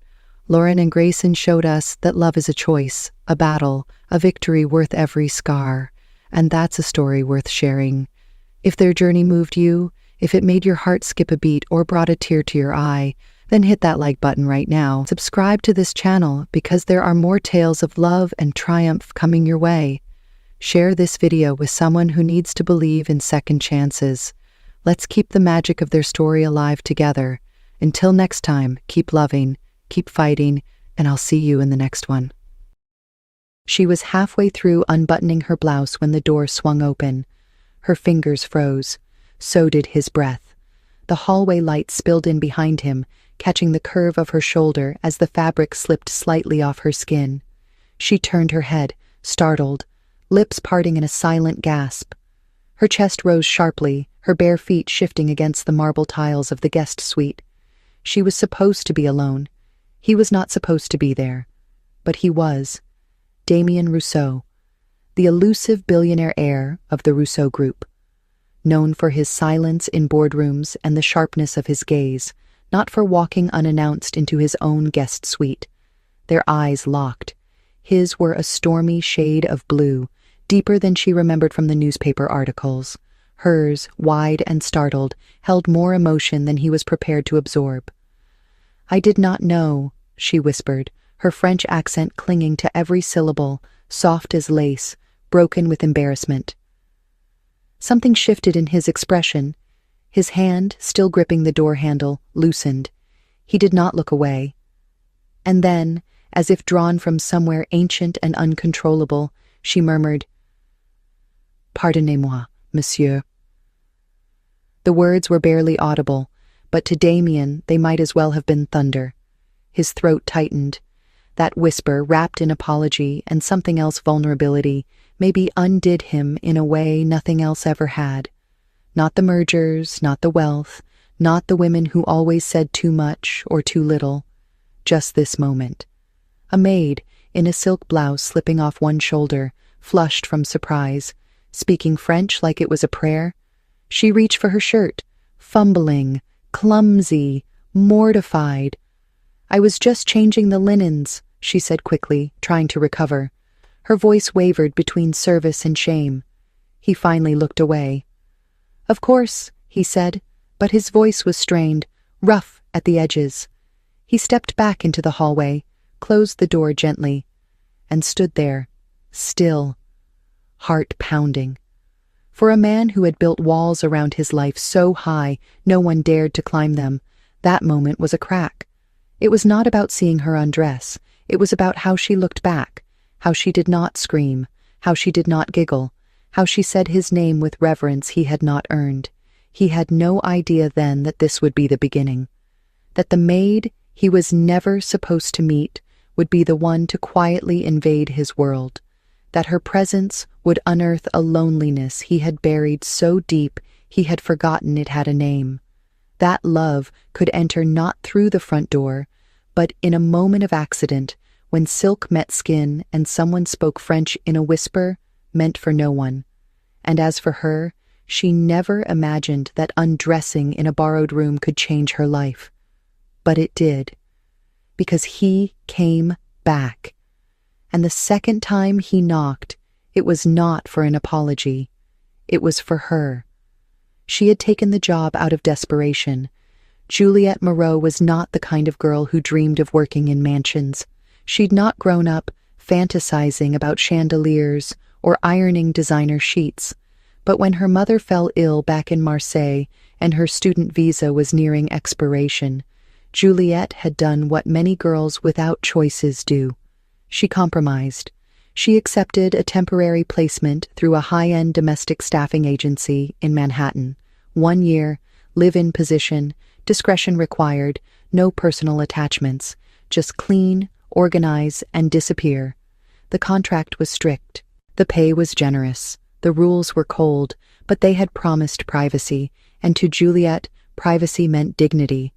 Speaker 1: Lauren and Grayson showed us that love is a choice, a battle, a victory worth every scar. And that's a story worth sharing. If their journey moved you, if it made your heart skip a beat or brought a tear to your eye, then hit that like button right now. Subscribe to this channel because there are more tales of love and triumph coming your way. Share this video with someone who needs to believe in second chances. Let's keep the magic of their story alive together. Until next time, keep loving, keep fighting, and I'll see you in the next one. She was halfway through unbuttoning her blouse when the door swung open. Her fingers froze. So did his breath. The hallway light spilled in behind him, catching the curve of her shoulder as the fabric slipped slightly off her skin. She turned her head, startled, lips parting in a silent gasp. Her chest rose sharply, her bare feet shifting against the marble tiles of the guest suite. She was supposed to be alone. He was not supposed to be there. But he was. Damien Rousseau, the elusive billionaire heir of the Rousseau Group. Known for his silence in boardrooms and the sharpness of his gaze, not for walking unannounced into his own guest suite. Their eyes locked. His were a stormy shade of blue, deeper than she remembered from the newspaper articles. Hers, wide and startled, held more emotion than he was prepared to absorb. "I did not know," she whispered, her French accent clinging to every syllable, soft as lace, broken with embarrassment. Something shifted in his expression. His hand, still gripping the door handle, loosened. He did not look away. And then, as if drawn from somewhere ancient and uncontrollable, she murmured, "Pardonnez-moi, monsieur." The words were barely audible, but to Damien they might as well have been thunder. His throat tightened. That whisper, wrapped in apology and something else vulnerability, maybe undid him in a way nothing else ever had. Not the mergers, not the wealth, not the women who always said too much or too little. Just this moment. A maid, in a silk blouse slipping off one shoulder, flushed from surprise, speaking French like it was a prayer. She reached for her shirt, fumbling, clumsy, mortified. "I was just changing the linens," she said quickly, trying to recover. Her voice wavered between service and shame. He finally looked away. "Of course," he said, but his voice was strained, rough at the edges. He stepped back into the hallway, closed the door gently, and stood there, still, heart pounding. For a man who had built walls around his life so high no one dared to climb them, that moment was a crack. It was not about seeing her undress. It was about how she looked back, how she did not scream, how she did not giggle, how she said his name with reverence he had not earned. He had no idea then that this would be the beginning. That the maid he was never supposed to meet would be the one to quietly invade his world, that her presence would unearth a loneliness he had buried so deep he had forgotten it had a name. That love could enter not through the front door, but in a moment of accident, when silk met skin and someone spoke French in a whisper meant for no one. And as for her, she never imagined that undressing in a borrowed room could change her life. But it did, because he came back. And the second time he knocked, it was not for an apology. It was for her. She had taken the job out of desperation. Juliette Moreau was not the kind of girl who dreamed of working in mansions. She'd not grown up fantasizing about chandeliers or ironing designer sheets. But when her mother fell ill back in Marseille and her student visa was nearing expiration, Juliette had done what many girls without choices do. She compromised. She accepted a temporary placement through a high-end domestic staffing agency in Manhattan. 1 year, live-in position, discretion required, no personal attachments, just clean, organize, and disappear. The contract was strict. The pay was generous. The rules were cold, but they had promised privacy, and to Juliette, privacy meant dignity.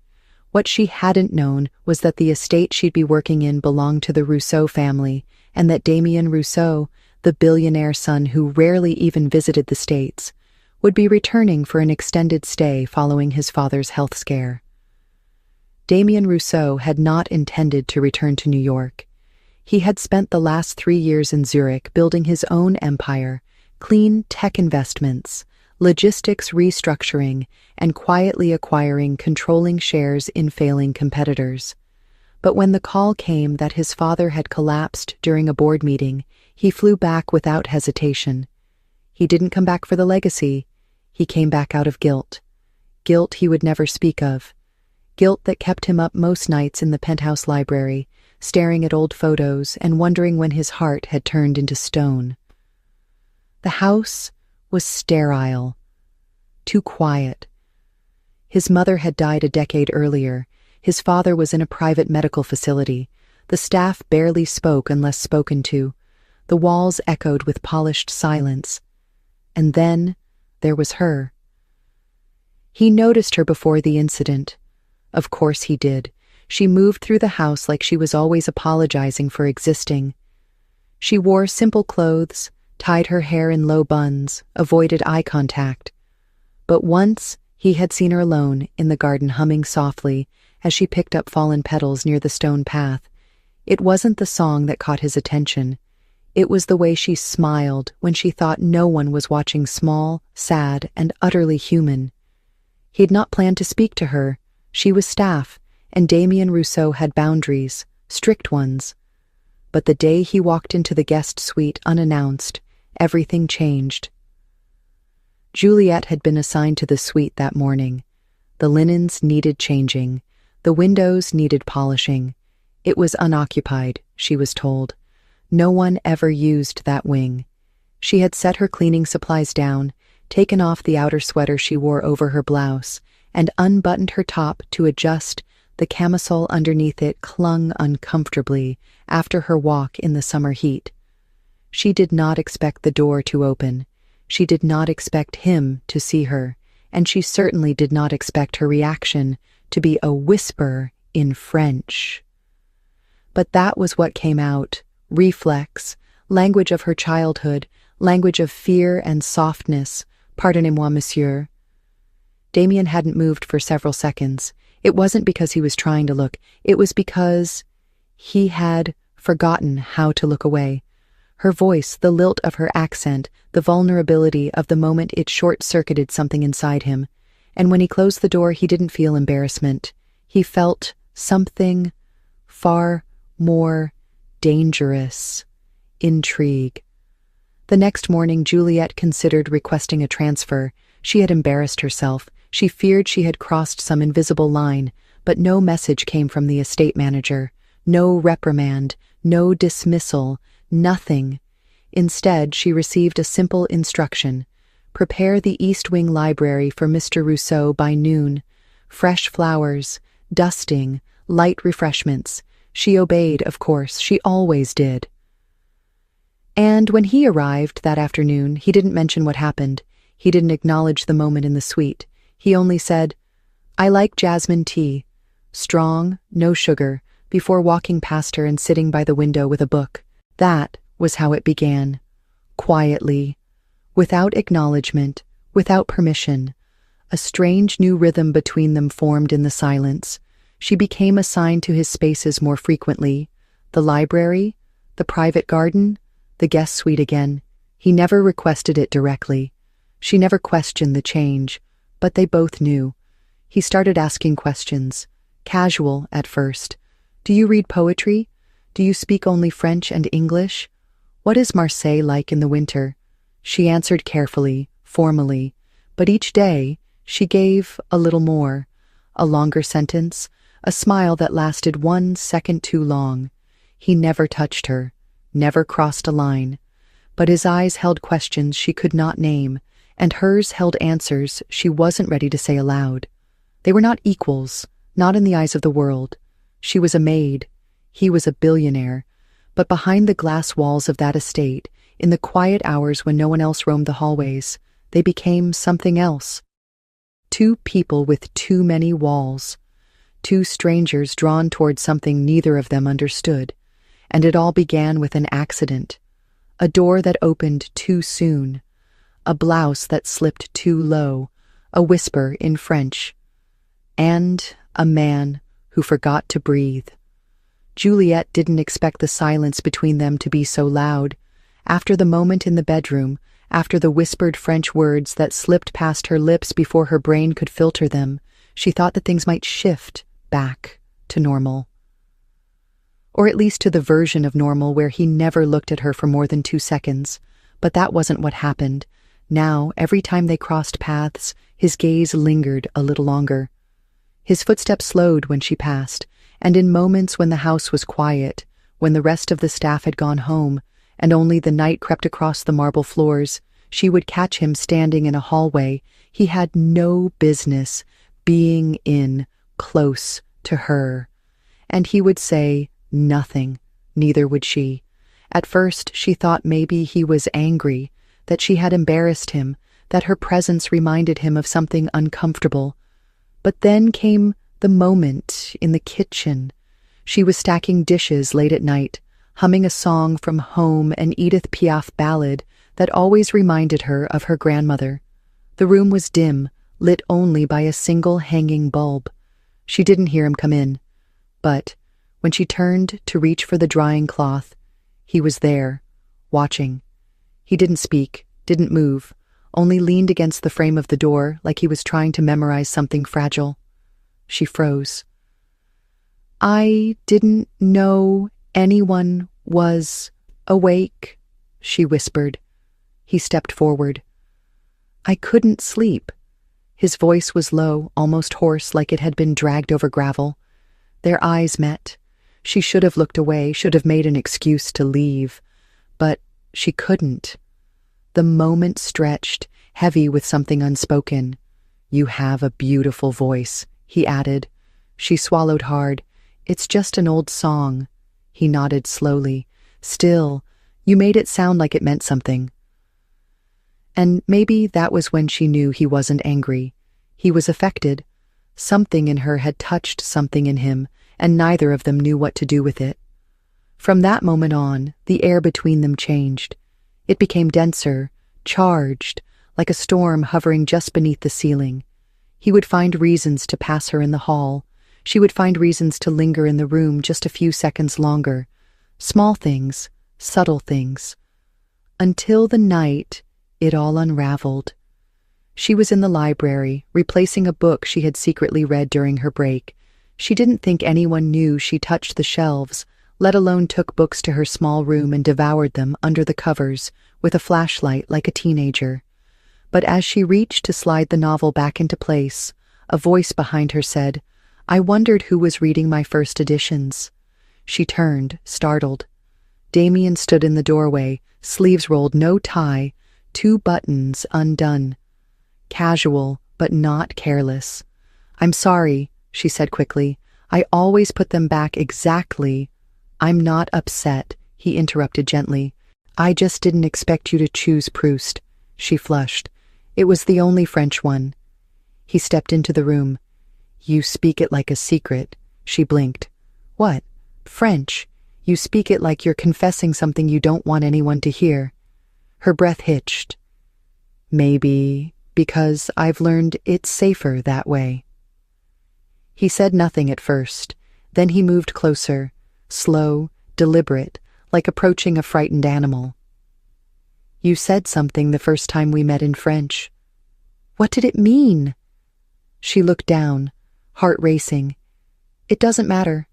Speaker 1: What she hadn't known was that the estate she'd be working in belonged to the Rousseau family, and that Damien Rousseau, the billionaire son who rarely even visited the States, would be returning for an extended stay following his father's health scare. Damien Rousseau had not intended to return to New York. He had spent the last 3 years in Zurich building his own empire, clean tech investments, logistics restructuring, and quietly acquiring controlling shares in failing competitors. But when the call came that his father had collapsed during a board meeting, he flew back without hesitation. He didn't come back for the legacy. He came back out of guilt. Guilt he would never speak of. Guilt that kept him up most nights in the penthouse library, staring at old photos and wondering when his heart had turned into stone. The house was sterile, too quiet. His mother had died a decade earlier. His father was in a private medical facility. The staff barely spoke unless spoken to. The walls echoed with polished silence. And then there was her. He noticed her before the incident. Of course he did. She moved through the house like she was always apologizing for existing. She wore simple clothes, tied her hair in low buns, avoided eye contact. But once he had seen her alone in the garden humming softly as she picked up fallen petals near the stone path. It wasn't the song that caught his attention. It was the way she smiled when she thought no one was watching, small, sad, and utterly human. He'd not planned to speak to her. She was staff, and Damien Rousseau had boundaries, strict ones. But the day he walked into the guest suite unannounced, everything changed. Juliette had been assigned to the suite that morning. The linens needed changing. The windows needed polishing. It was unoccupied, she was told. No one ever used that wing. She had set her cleaning supplies down, taken off the outer sweater she wore over her blouse, and unbuttoned her top to adjust. The camisole underneath it clung uncomfortably after her walk in the summer heat. She did not expect the door to open. She did not expect him to see her, and she certainly did not expect her reaction to be a whisper in French. But that was what came out. Reflex, language of her childhood, language of fear and softness. Pardonnez-moi, monsieur. Damien hadn't moved for several seconds. It wasn't because he was trying to look. It was because he had forgotten how to look away. Her voice, the lilt of her accent, the vulnerability of the moment, it short-circuited something inside him. And when he closed the door, he didn't feel embarrassment. He felt something far more dangerous. Intrigue. The next morning, Juliette considered requesting a transfer. She had embarrassed herself. She feared she had crossed some invisible line, but no message came from the estate manager. No reprimand, no dismissal, nothing. Instead, she received a simple instruction. Prepare the East Wing library for Mr. Rousseau by noon. Fresh flowers, dusting, light refreshments. She obeyed, of course, she always did. And when he arrived that afternoon, he didn't mention what happened. He didn't acknowledge the moment in the suite. He only said, "I like jasmine tea. Strong, no sugar," before walking past her and sitting by the window with a book. That was how it began. Quietly, without acknowledgement, without permission. A strange new rhythm between them formed in the silence. She became assigned to his spaces more frequently. The library, the private garden, the guest suite again. He never requested it directly. She never questioned the change, but they both knew. He started asking questions, casual at first. "Do you read poetry? Do you speak only French and English? What is Marseille like in the winter?" She answered carefully, formally, but each day she gave a little more, a longer sentence, a smile that lasted 1 second too long. He never touched her, never crossed a line, but his eyes held questions she could not name, and hers held answers she wasn't ready to say aloud. They were not equals, not in the eyes of the world. She was a maid, he was a billionaire, but behind the glass walls of that estate, in the quiet hours when no one else roamed the hallways, they became something else. Two people with too many walls, two strangers drawn toward something neither of them understood, and it all began with an accident. A door that opened too soon, a blouse that slipped too low, a whisper in French, and a man who forgot to breathe. Juliet didn't expect the silence between them to be so loud. After the moment in the bedroom, after the whispered French words that slipped past her lips before her brain could filter them, she thought that things might shift back to normal. Or at least to the version of normal where he never looked at her for more than 2 seconds. But that wasn't what happened. Now, every time they crossed paths, his gaze lingered a little longer. His footsteps slowed when she passed, and in moments when the house was quiet, when the rest of the staff had gone home, and only the night crept across the marble floors, she would catch him standing in a hallway he had no business being in, close to her. And he would say nothing, neither would she. At first she thought maybe he was angry, that she had embarrassed him, that her presence reminded him of something uncomfortable. But then came the moment in the kitchen. She was stacking dishes late at night, humming a song from Home, an Edith Piaf ballad that always reminded her of her grandmother. The room was dim, lit only by a single hanging bulb. She didn't hear him come in, but when she turned to reach for the drying cloth, he was there, watching. He didn't speak, didn't move, only leaned against the frame of the door like he was trying to memorize something fragile. She froze. "I didn't know anyone was awake," she whispered. He stepped forward. "I couldn't sleep." His voice was low, almost hoarse, like it had been dragged over gravel. Their eyes met. She should have looked away, should have made an excuse to leave. But she couldn't. The moment stretched, heavy with something unspoken. "You have a beautiful voice," he added. She swallowed hard. "It's just an old song." He nodded slowly. "Still, you made it sound like it meant something." And maybe that was when she knew he wasn't angry. He was affected. Something in her had touched something in him, and neither of them knew what to do with it. From that moment on, the air between them changed. It became denser, charged, like a storm hovering just beneath the ceiling. He would find reasons to pass her in the hall. She would find reasons to linger in the room just a few seconds longer. Small things, subtle things. Until the night it all unraveled. She was in the library, replacing a book she had secretly read during her break. She didn't think anyone knew she touched the shelves, let alone took books to her small room and devoured them under the covers, with a flashlight like a teenager. But as she reached to slide the novel back into place, a voice behind her said, "I wondered who was reading my first editions." She turned, startled. Damien stood in the doorway, sleeves rolled, no tie, 2 buttons undone. Casual, but not careless. "I'm sorry," she said quickly. I always put them back exactly. I'm not upset, he interrupted gently. I just didn't expect you to choose Proust. She flushed. It was the only French one. He stepped into the room. You speak it like a secret. She blinked. What? French? You speak it like you're confessing something you don't want anyone to hear. Her breath hitched. Maybe because I've learned it's safer that way. He said nothing at first. Then he moved closer, slow, deliberate, like approaching a frightened animal. You said something the first time we met in French. What did it mean? She looked down, heart racing. It doesn't matter.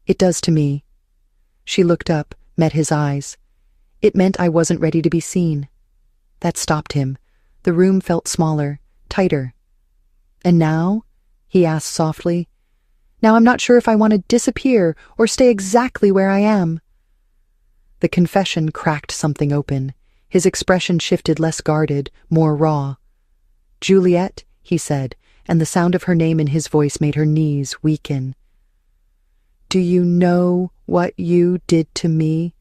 Speaker 1: It does to me. She looked up, met his eyes. It meant I wasn't ready to be seen. That stopped him. The room felt smaller, tighter. And now? He asked softly. Now I'm not sure if I want to disappear or stay exactly where I am. The confession cracked something open. His expression shifted, less guarded, more raw. Juliet, he said, and the sound of her name in his voice made her knees weaken. Do you know what you did to me?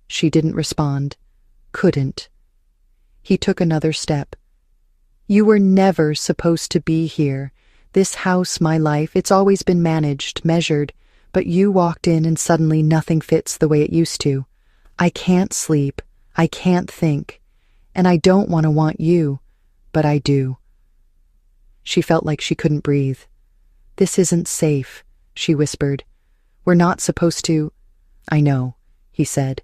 Speaker 1: She didn't respond. Couldn't. He took another step. You were never supposed to be here. This house, my life, it's always been managed, measured, but you walked in and suddenly nothing fits the way it used to. I can't sleep. I can't think. And I don't want you, but I do. She felt like she couldn't breathe. This isn't safe, she whispered. We're not supposed to. I know, he said,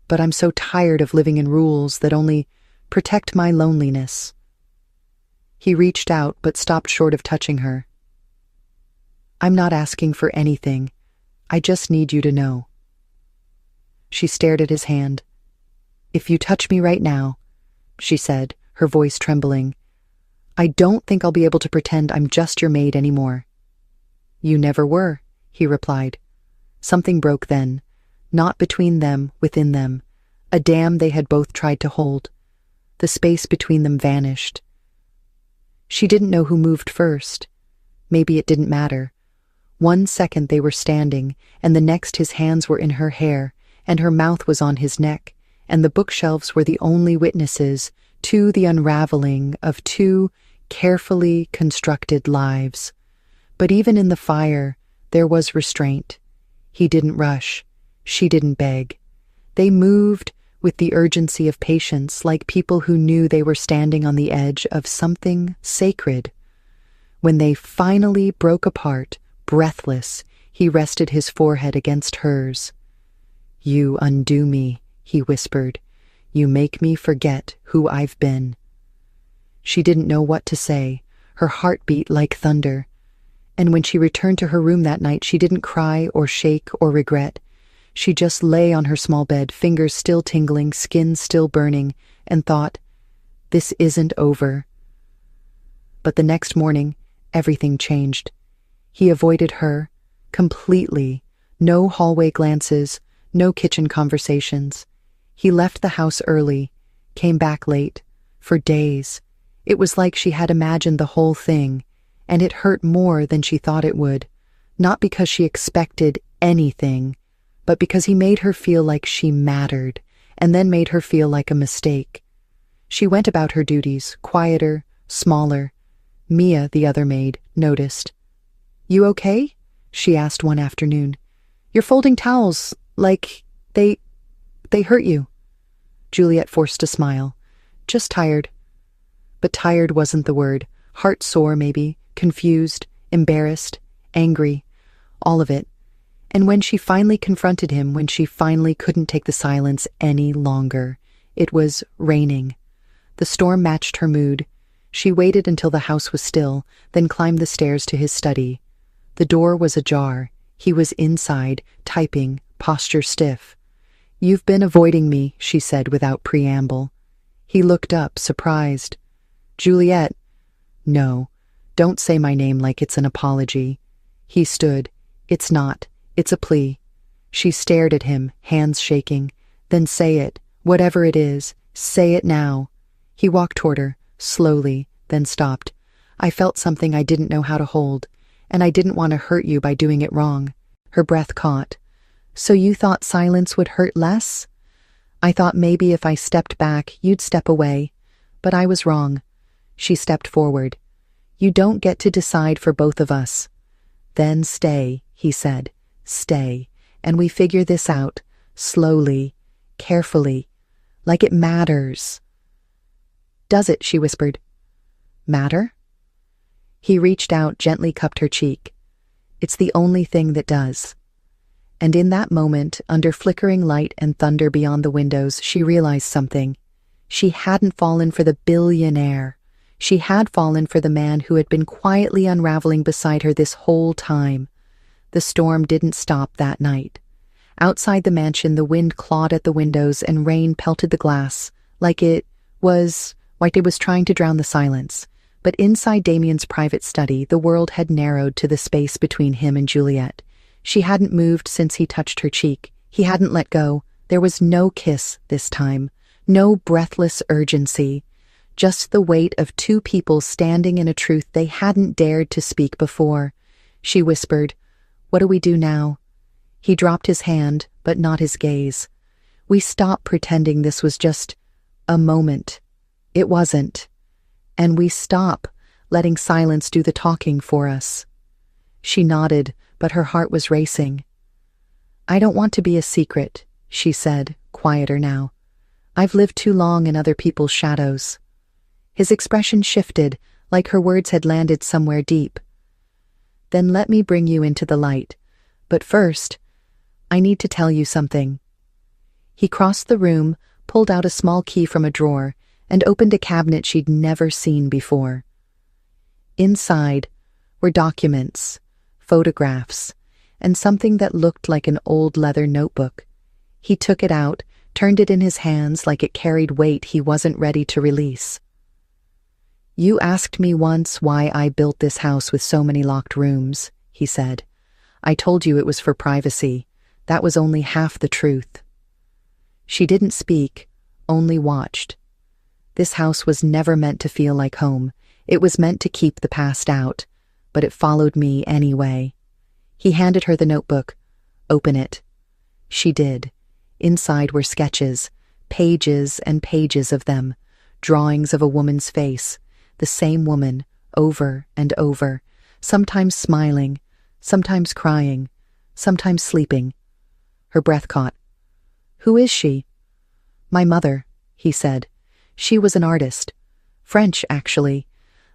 Speaker 1: but I'm so tired of living in rules that only protect my loneliness. He reached out but stopped short of touching her. I'm not asking for anything. I just need you to know. She stared at his hand. If you touch me right now, she said, her voice trembling, I don't think I'll be able to pretend I'm just your maid anymore. You never were, he replied. Something broke then, not between them, within them, a dam they had both tried to hold. The space between them vanished. She didn't know who moved first. Maybe it didn't matter. 1 second they were standing, and the next his hands were in her hair, and her mouth was on his neck, and the bookshelves were the only witnesses to the unraveling of 2 carefully constructed lives. But even in the fire, there was restraint. He didn't rush. She didn't beg. They moved with the urgency of patience, like people who knew they were standing on the edge of something sacred. When they finally broke apart, breathless, he rested his forehead against hers. You undo me, he whispered. You make me forget who I've been. She didn't know what to say. Her heart beat like thunder. And when she returned to her room that night, she didn't cry or shake or regret. She just lay on her small bed, fingers still tingling, skin still burning, and thought, this isn't over. But the next morning, everything changed. He avoided her, completely. No hallway glances, no kitchen conversations. He left the house early, came back late, for days. It was like she had imagined the whole thing, and it hurt more than she thought it would, not because she expected anything, but because he made her feel like she mattered, and then made her feel like a mistake. She went about her duties, quieter, smaller. Mia, the other maid, noticed. You okay? She asked one afternoon. You're folding towels, like they hurt you. Juliet forced a smile. Just tired. But tired wasn't the word. Heart sore, maybe, confused, embarrassed, angry, all of it. And when she finally confronted him, when she finally couldn't take the silence any longer, it was raining. The storm matched her mood. She waited until the house was still, then climbed the stairs to his study. The door was ajar. He was inside, typing, posture stiff. You've been avoiding me, she said without preamble. He looked up, surprised. Juliet. No, don't say my name like it's an apology. He stood. It's not. It's a plea. She stared at him, hands shaking. Then say it, whatever it is. Say it now. He walked toward her, slowly, then stopped. I felt something I didn't know how to hold, and I didn't want to hurt you by doing it wrong." Her breath caught. "So you thought silence would hurt less?" "I thought maybe if I stepped back, you'd step away. But I was wrong." She stepped forward. "You don't get to decide for both of us." "Then stay," he said. "Stay, and we figure this out, slowly, carefully, like it matters." "Does it?" she whispered. "Matter?" He reached out, gently cupped her cheek. "It's the only thing that does." And in that moment, under flickering light and thunder beyond the windows, she realized something. She hadn't fallen for the billionaire. She had fallen for the man who had been quietly unraveling beside her this whole time. The storm didn't stop that night. Outside the mansion, the wind clawed at the windows and rain pelted the glass, like it was trying to drown the silence. But inside Damien's private study, the world had narrowed to the space between him and Juliet. She hadn't moved since he touched her cheek. He hadn't let go. There was no kiss this time. No breathless urgency. Just the weight of two people standing in a truth they hadn't dared to speak before. She whispered, "What do we do now?" He dropped his hand, but not his gaze. "We stop pretending this was just a moment. It wasn't. And we stop letting silence do the talking for us." She nodded, but her heart was racing. "I don't want to be a secret," she said, quieter now. "I've lived too long in other people's shadows." His expression shifted, like her words had landed somewhere deep. "Then let me bring you into the light. But first, I need to tell you something." He crossed the room, pulled out a small key from a drawer, and opened a cabinet she'd never seen before. Inside were documents, photographs, and something that looked like an old leather notebook. He took it out, turned it in his hands like it carried weight he wasn't ready to release. "You asked me once why I built this house with so many locked rooms," he said. "I told you it was for privacy. That was only half the truth." She didn't speak, only watched. This house was never meant to feel like home. It was meant to keep the past out, but it followed me anyway. He handed her the notebook. "Open it." She did. Inside were sketches, pages and pages of them, drawings of a woman's face, the same woman, over and over, sometimes smiling, sometimes crying, sometimes sleeping. Her breath caught. "Who is she?" "My mother," he said. "She was an artist. French, actually.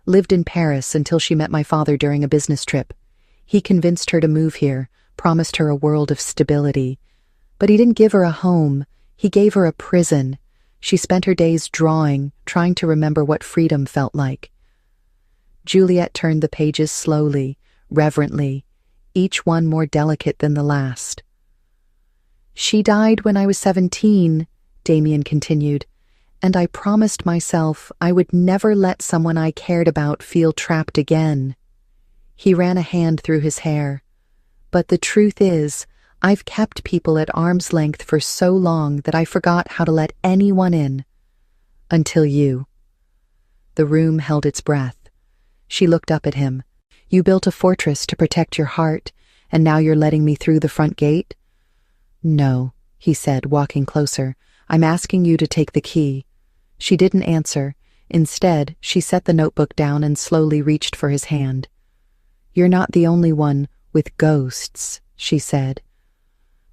Speaker 1: Lived in Paris until she met my father during a business trip. He convinced her to move here, promised her a world of stability. But he didn't give her a home. He gave her a prison. She spent her days drawing, trying to remember what freedom felt like." Juliet turned the pages slowly, reverently, each one more delicate than the last. "She died when I was 17, Damien continued, "and I promised myself I would never let someone I cared about feel trapped again." He ran a hand through his hair. "But the truth is, I've kept people at arm's length for so long that I forgot how to let anyone in. Until you." The room held its breath. She looked up at him. "You built a fortress to protect your heart, and now you're letting me through the front gate?" "No," he said, walking closer. "I'm asking you to take the key." She didn't answer. Instead, she set the notebook down and slowly reached for his hand. "You're not the only one with ghosts," she said.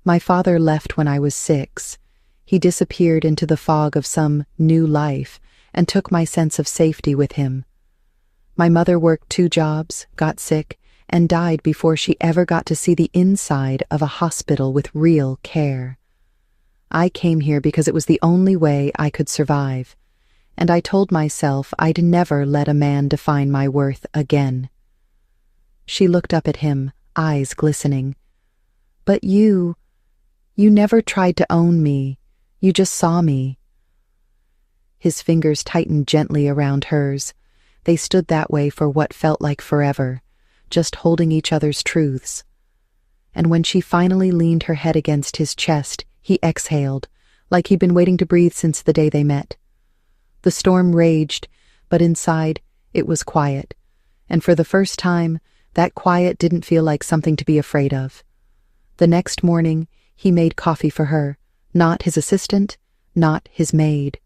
Speaker 1: "My father left when I was 6. He disappeared into the fog of some new life and took my sense of safety with him. My mother worked 2 jobs, got sick, and died before she ever got to see the inside of a hospital with real care. I came here because it was the only way I could survive, and I told myself I'd never let a man define my worth again." She looked up at him, eyes glistening. "But you never tried to own me. You just saw me." His fingers tightened gently around hers. They stood that way for what felt like forever, just holding each other's truths. And when she finally leaned her head against his chest, he exhaled, like he'd been waiting to breathe since the day they met. The storm raged, but inside it was quiet, and for the first time, That quiet didn't feel like something to be afraid of. The next morning, he made coffee for her, not his assistant, not his maid.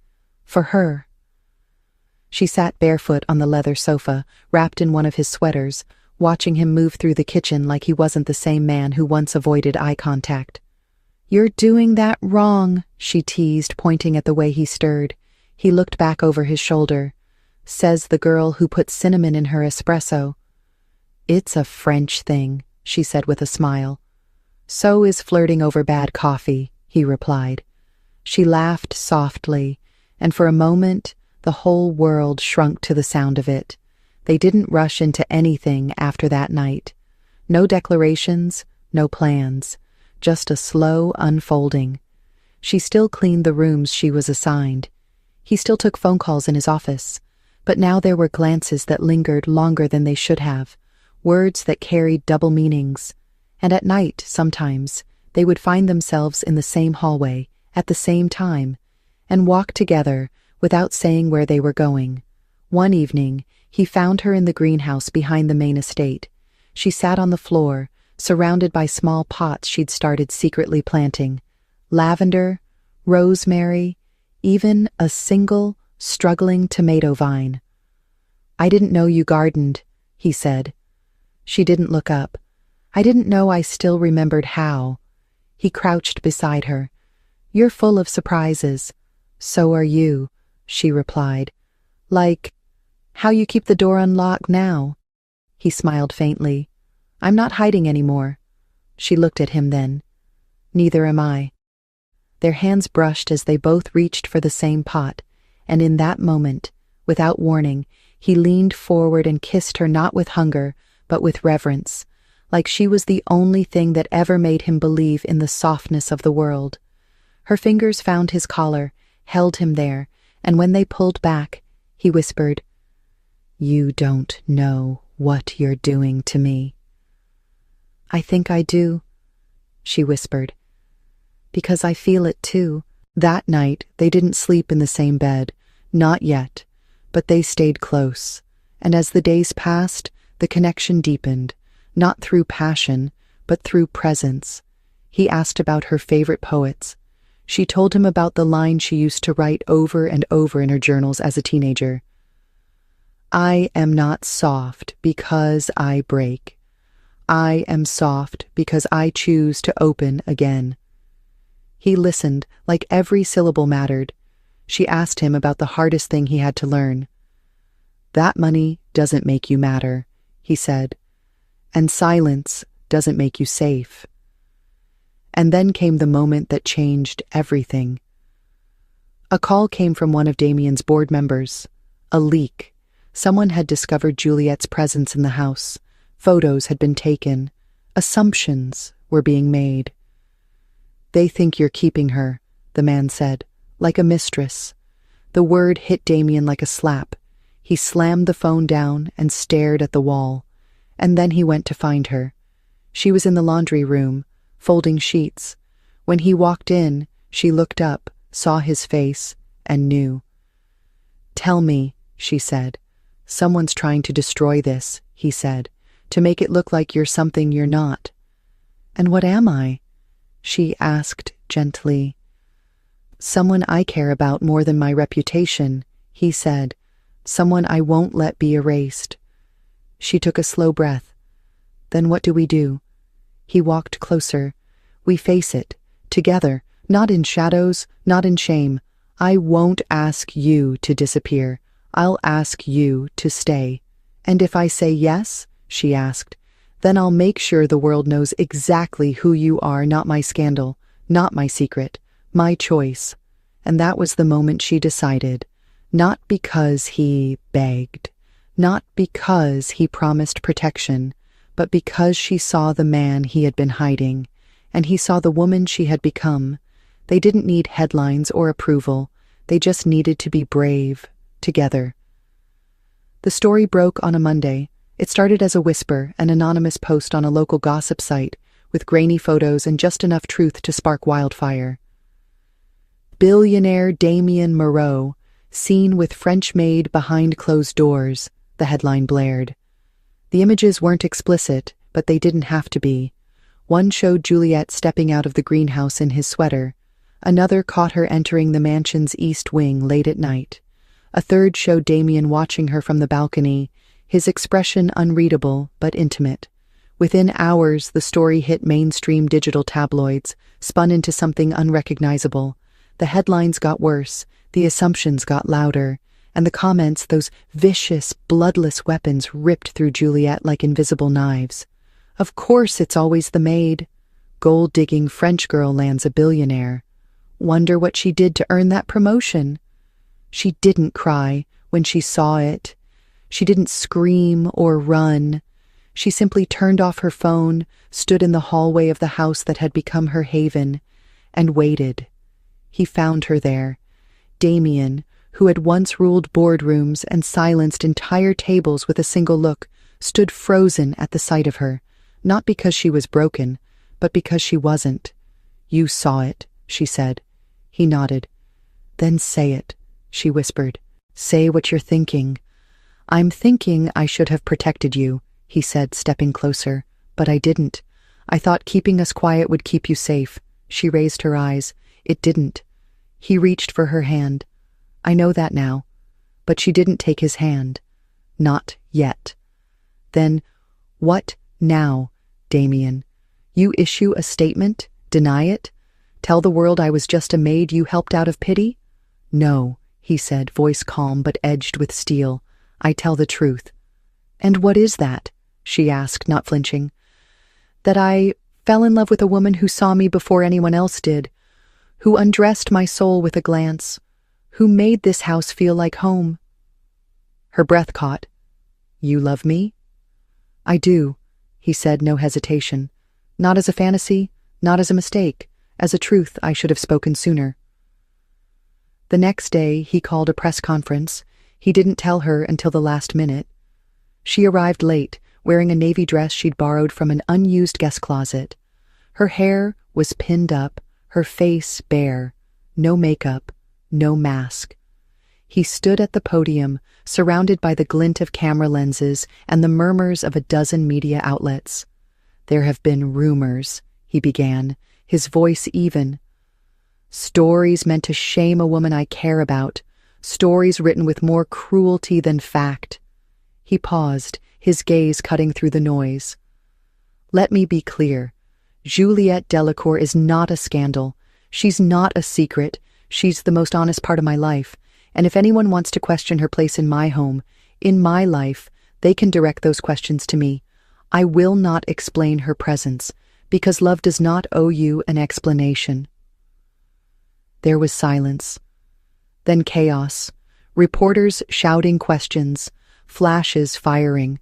Speaker 1: For her. She sat barefoot on the leather sofa, wrapped in one of his sweaters, watching him move through the kitchen like he wasn't the same man who once avoided eye contact. "You're doing that wrong," she teased, pointing at the way he stirred. He looked back over his shoulder. "Says the girl who put cinnamon in her espresso." "It's a French thing," she said with a smile. "So is flirting over bad coffee," he replied. She laughed softly, and for a moment, the whole world shrunk to the sound of it. They didn't rush into anything after that night. No declarations, no plans, just a slow unfolding. She still cleaned the rooms she was assigned. He still took phone calls in his office, but now there were glances that lingered longer than they should have, words that carried double meanings. And at night, sometimes, they would find themselves in the same hallway, at the same time, and walk together without saying where they were going. One evening, he found her in the greenhouse behind the main estate. She sat on the floor, surrounded by small pots she'd started secretly planting. Lavender, rosemary, even a single, struggling tomato vine. "I didn't know you gardened," he said. She didn't look up. "I didn't know I still remembered how." He crouched beside her. "You're full of surprises." "So are you," she replied. "Like, how you keep the door unlocked now." He smiled faintly. "I'm not hiding anymore." She looked at him then. "Neither am I." Their hands brushed as they both reached for the same pot, and in that moment, without warning, he leaned forward and kissed her not with hunger, but with reverence, like she was the only thing that ever made him believe in the softness of the world. Her fingers found his collar, held him there, and when they pulled back, he whispered, "You don't know what you're doing to me." "I think I do," she whispered, "because I feel it too." That night, they didn't sleep in the same bed, not yet, but they stayed close, and as the days passed, the connection deepened, not through passion, but through presence. He asked about her favorite poets. She told him about the line she used to write over and over in her journals as a teenager. "I am not soft because I break. I am soft because I choose to open again." He listened, like every syllable mattered. She asked him about the hardest thing he had to learn. "That money doesn't make you matter," he said, "and silence doesn't make you safe." And then came the moment that changed everything. A call came from one of Damien's board members. A leak. Someone had discovered Juliet's presence in the house. Photos had been taken. Assumptions were being made. "They think you're keeping her," the man said, like a mistress. The word hit Damien like a slap. He slammed the phone down and stared at the wall. And then he went to find her. She was in the laundry room, folding sheets. When he walked in, she looked up, saw his face, and knew. "Tell me," she said. "Someone's trying to destroy this," he said, "to make it look like you're something you're not." "And what am I?" she asked gently. "Someone I care about more than my reputation," he said. "Someone I won't let be erased." She took a slow breath. "Then what do we do?" He walked closer. "We face it, together, not in shadows, not in shame. I won't ask you to disappear. I'll ask you to stay." "And if I say yes," she asked, "then I'll make sure the world knows exactly who you are, not my scandal, not my secret, my choice." And that was the moment she decided, not because he begged, not because he promised protection, but because she saw the man he had been hiding, and he saw the woman she had become. They didn't need headlines or approval. They just needed to be brave, together. The story broke on a Monday. It started as a whisper, an anonymous post on a local gossip site, with grainy photos and just enough truth to spark wildfire. "Billionaire Damien Moreau, seen with French maid behind closed doors," the headline blared. The images weren't explicit, but they didn't have to be. One showed Juliet stepping out of the greenhouse in his sweater. Another caught her entering the mansion's east wing late at night. A third showed Damien watching her from the balcony, his expression unreadable but intimate. Within hours, the story hit mainstream digital tabloids, spun into something unrecognizable. The headlines got worse, the assumptions got louder, and the comments, those vicious, bloodless weapons, ripped through Juliet like invisible knives. Of course it's always the maid. Gold-digging French girl lands a billionaire. Wonder what she did to earn that promotion. She didn't cry when she saw it. She didn't scream or run. She simply turned off her phone, stood in the hallway of the house that had become her haven, and waited. He found her there. Damien, who had once ruled boardrooms and silenced entire tables with a single look, stood frozen at the sight of her, not because she was broken, but because she wasn't. "You saw it," she said. He nodded. "Then say it," she whispered. "Say what you're thinking." "I'm thinking I should have protected you," he said, stepping closer. "But I didn't. I thought keeping us quiet would keep you safe." She raised her eyes. "It didn't." He reached for her hand. "I know that now." But she didn't take his hand. Not yet. "Then, what now, Damien? You issue a statement? Deny it? Tell the world I was just a maid you helped out of pity?" "No," he said, voice calm but edged with steel. "I tell the truth." "And what is that?" she asked, not flinching. "That I fell in love with a woman who saw me before anyone else did, who undressed my soul with a glance, who made this house feel like home." Her breath caught. "You love me?" "I do," he said, no hesitation. "Not as a fantasy, not as a mistake, as a truth I should have spoken sooner." The next day, he called a press conference. He didn't tell her until the last minute. She arrived late, wearing a navy dress she'd borrowed from an unused guest closet. Her hair was pinned up, her face bare, no makeup, no mask. He stood at the podium, surrounded by the glint of camera lenses and the murmurs of a dozen media outlets. "There have been rumors," he began, his voice even. "Stories meant to shame a woman I care about, stories written with more cruelty than fact." He paused, his gaze cutting through the noise. "Let me be clear. Juliet Delacour is not a scandal. She's not a secret. She's the most honest part of my life. And if anyone wants to question her place in my home, in my life, they can direct those questions to me. I will not explain her presence, because love does not owe you an explanation." There was silence. Then chaos. Reporters shouting questions, flashes firing.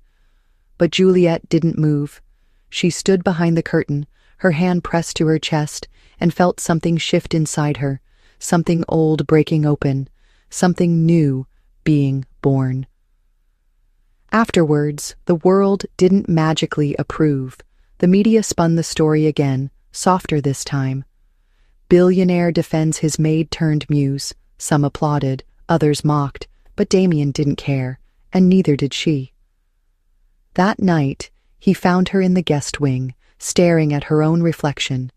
Speaker 1: But Juliet didn't move. She stood behind the curtain, her hand pressed to her chest, and felt something shift inside her, something old breaking open, something new being born. Afterwards, the world didn't magically approve. The media spun the story again, softer this time. Billionaire defends his maid-turned-muse. Some applauded, others mocked, but Damien didn't care, and neither did she. That night, he found her in the guest wing, staring at her own reflection.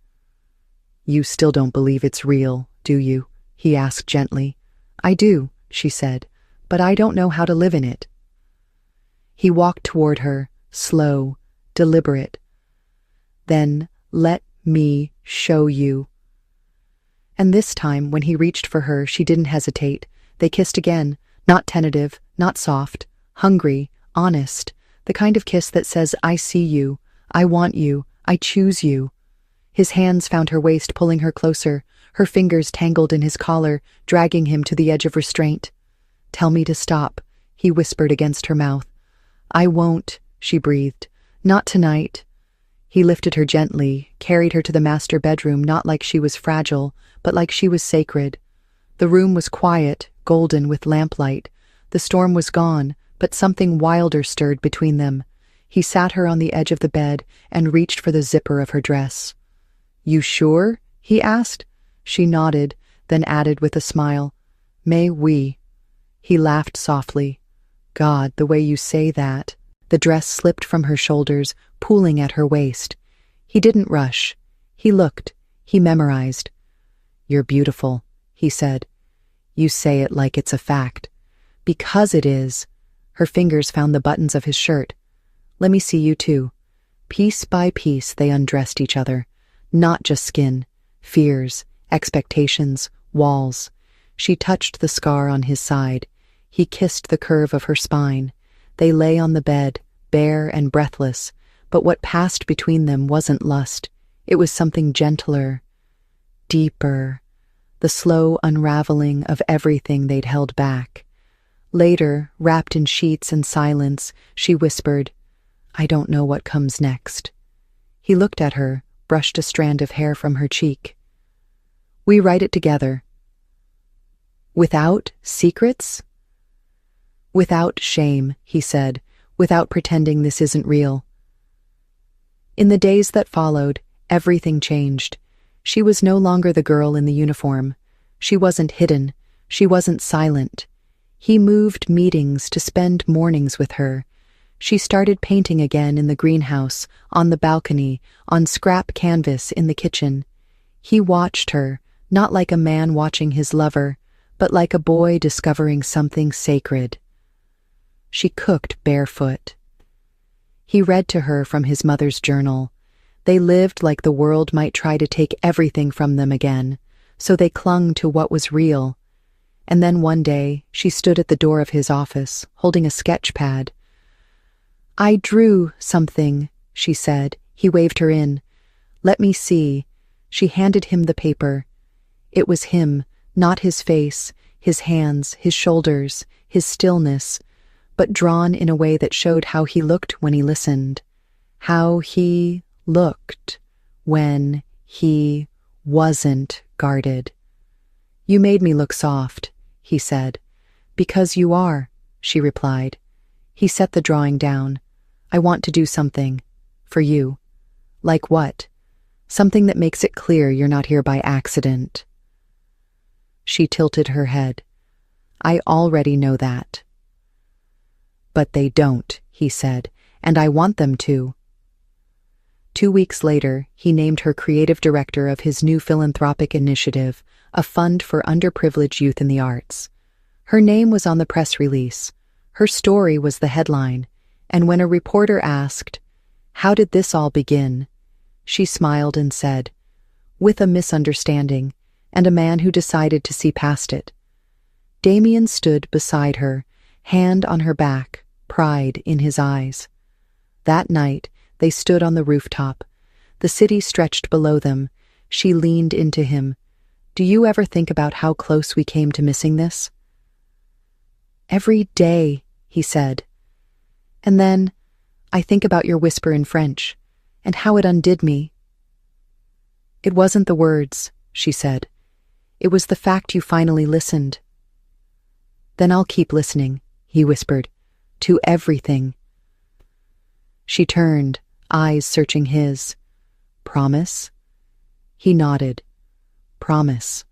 Speaker 1: "You still don't believe it's real, do you?" he asked gently. "I do," she said, "but I don't know how to live in it." He walked toward her, slow, deliberate. "Then let me show you." And this time, when he reached for her, she didn't hesitate. They kissed again, not tentative, not soft, hungry, honest, the kind of kiss that says, "I see you, I want you, I choose you." His hands found her waist, pulling her closer, her fingers tangled in his collar, dragging him to the edge of restraint. "Tell me to stop," he whispered against her mouth. "I won't," she breathed. "Not tonight." He lifted her gently, carried her to the master bedroom, not like she was fragile, but like she was sacred. The room was quiet, golden with lamplight. The storm was gone, but something wilder stirred between them. He sat her on the edge of the bed and reached for the zipper of her dress. "You sure?" he asked. She nodded, then added with a smile, "Mais oui." He laughed softly. "God, the way you say that." The dress slipped from her shoulders, pooling at her waist. He didn't rush. He looked. He memorized. "You're beautiful," he said. "You say it like it's a fact." "Because it is." Her fingers found the buttons of his shirt. "Let me see you too." Piece by piece they undressed each other. Not just skin. Fears, expectations, walls. She touched the scar on his side. He kissed the curve of her spine. They lay on the bed, bare and breathless, but what passed between them wasn't lust. It was something gentler, deeper, the slow unraveling of everything they'd held back. Later, wrapped in sheets and silence, she whispered, "I don't know what comes next." He looked at her, brushed a strand of hair from her cheek. "We write it together." "Without secrets?" "Without shame," he said, "without pretending this isn't real." In the days that followed, everything changed. She was no longer the girl in the uniform. She wasn't hidden. She wasn't silent. He moved meetings to spend mornings with her. She started painting again in the greenhouse, on the balcony, on scrap canvas in the kitchen. He watched her, not like a man watching his lover, but like a boy discovering something sacred. She cooked barefoot. He read to her from his mother's journal. They lived like the world might try to take everything from them again, so they clung to what was real. And then one day, she stood at the door of his office, holding a sketch pad. "I drew something," she said. He waved her in. "Let me see." She handed him the paper. It was him, not his face, his hands, his shoulders, his stillness, but drawn in a way that showed how he looked when he listened. How he looked when he wasn't guarded. "You made me look soft," he said. "Because you are," she replied. He set the drawing down. "I want to do something. For you." "Like what?" "Something that makes it clear you're not here by accident." She tilted her head. "I already know that." "But they don't," he said, "and I want them to." 2 weeks later, he named her creative director of his new philanthropic initiative, a fund for underprivileged youth in the arts. Her name was on the press release. Her story was the headline, and when a reporter asked, "How did this all begin?" she smiled and said, "With a misunderstanding, and a man who decided to see past it." Damien stood beside her, hand on her back, pride in his eyes. That night, they stood on the rooftop. The city stretched below them. She leaned into him. "Do you ever think about how close we came to missing this?" "Every day," he said. "And then, I think about your whisper in French, and how it undid me." "It wasn't the words," she said. "It was the fact you finally listened." "Then I'll keep listening," he whispered, "to everything." She turned, eyes searching his. "Promise?" He nodded. "Promise."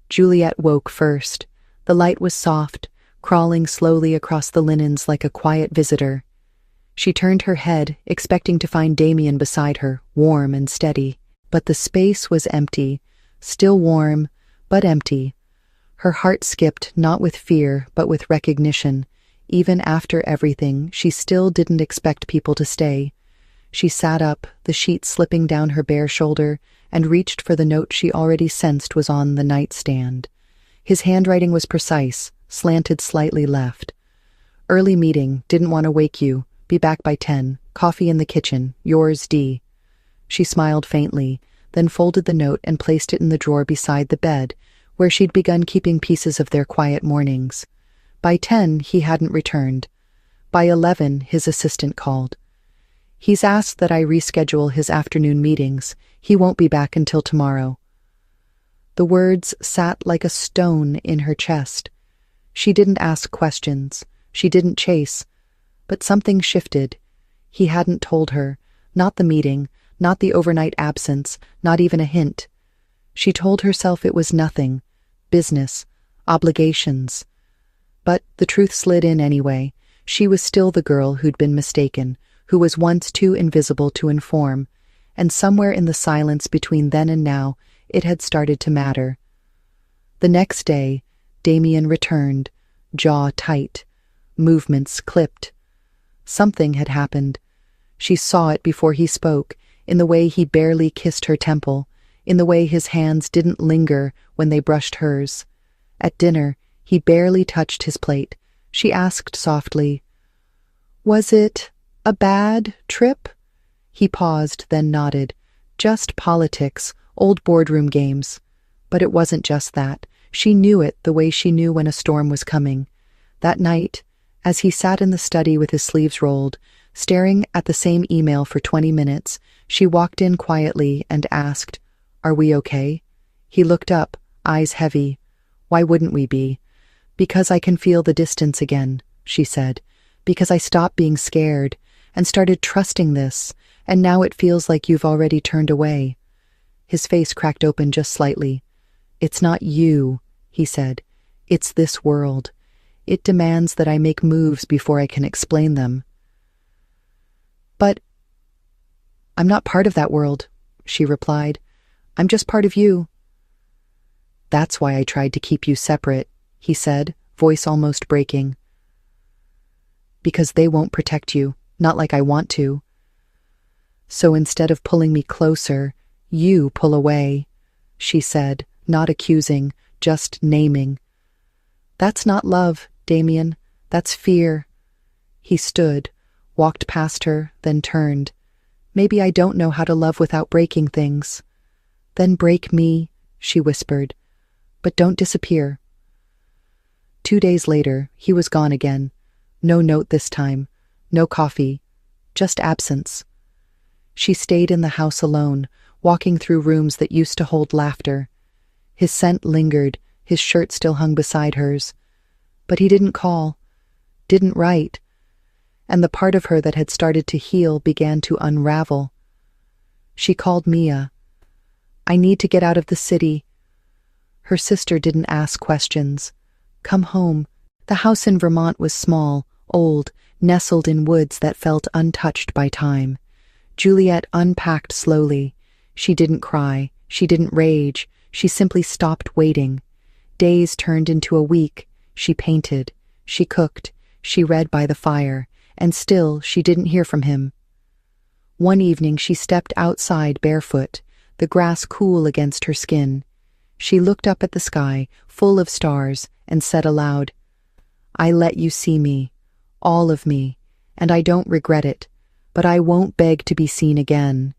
Speaker 1: Juliet woke first. The light was soft, crawling slowly across the linens like a quiet visitor. She turned her head, expecting to find Damien beside her, warm and steady. But the space was empty, still warm, but empty. Her heart skipped, not with fear, but with recognition. Even after everything, she still didn't expect people to stay. She sat up, the sheet slipping down her bare shoulder, and reached for the note she already sensed was on the nightstand. His handwriting was precise, slanted slightly left. "Early meeting, didn't want to wake you. Be back by 10. Coffee in the kitchen. Yours, D." She smiled faintly, then folded the note and placed it in the drawer beside the bed, where she'd begun keeping pieces of their quiet mornings. By 10, he hadn't returned. By 11, his assistant called. "He's asked that I reschedule his afternoon meetings. He won't be back until tomorrow." The words sat like a stone in her chest. She didn't ask questions. She didn't chase. But something shifted. He hadn't told her. Not the meeting, not the overnight absence, not even a hint. She told herself it was nothing. Business. Obligations. But the truth slid in anyway. She was still the girl who'd been mistaken, who was once too invisible to inform, and somewhere in the silence between then and now, it had started to matter. The next day, Damien returned, jaw tight, movements clipped. Something had happened. She saw it before he spoke, in the way he barely kissed her temple, in the way his hands didn't linger when they brushed hers. At dinner, he barely touched his plate. She asked softly, "Was it a bad trip?" He paused, then nodded. Just politics, old boardroom games. But it wasn't just that. She knew it the way she knew when a storm was coming. That night, as he sat in the study with his sleeves rolled, staring at the same email for 20 minutes, she walked in quietly and asked, "Are we okay?" He looked up, eyes heavy. "Why wouldn't we be?" "Because I can feel the distance again," she said. "Because I stopped being scared and started trusting this, and now it feels like you've already turned away." His face cracked open just slightly. "It's not you," he said. "It's this world. It demands that I make moves before I can explain them." "But I'm not part of that world," she replied. "I'm just part of you." "That's why I tried to keep you separate," he said, voice almost breaking. "Because they won't protect you, not like I want to. So instead of pulling me closer, you pull away," she said, not accusing, just naming. "That's not love, Damien. That's fear." He stood, walked past her, then turned. "Maybe I don't know how to love without breaking things." "Then break me," she whispered. "But don't disappear." 2 days later, he was gone again. No note this time, no coffee, just absence. She stayed in the house alone, walking through rooms that used to hold laughter. His scent lingered, his shirt still hung beside hers. But he didn't call, didn't write, and the part of her that had started to heal began to unravel. She called Mia. "I need to get out of the city." Her sister didn't ask questions. "Come home." The house in Vermont was small, old, nestled in woods that felt untouched by time. Juliet unpacked slowly. She didn't cry, she didn't rage, she simply stopped waiting. Days turned into a week. She painted, she cooked, she read by the fire, and still she didn't hear from him. One evening she stepped outside barefoot, the grass cool against her skin. She looked up at the sky, full of stars, and said aloud, "I let you see me, all of me, and I don't regret it, but I won't beg to be seen again."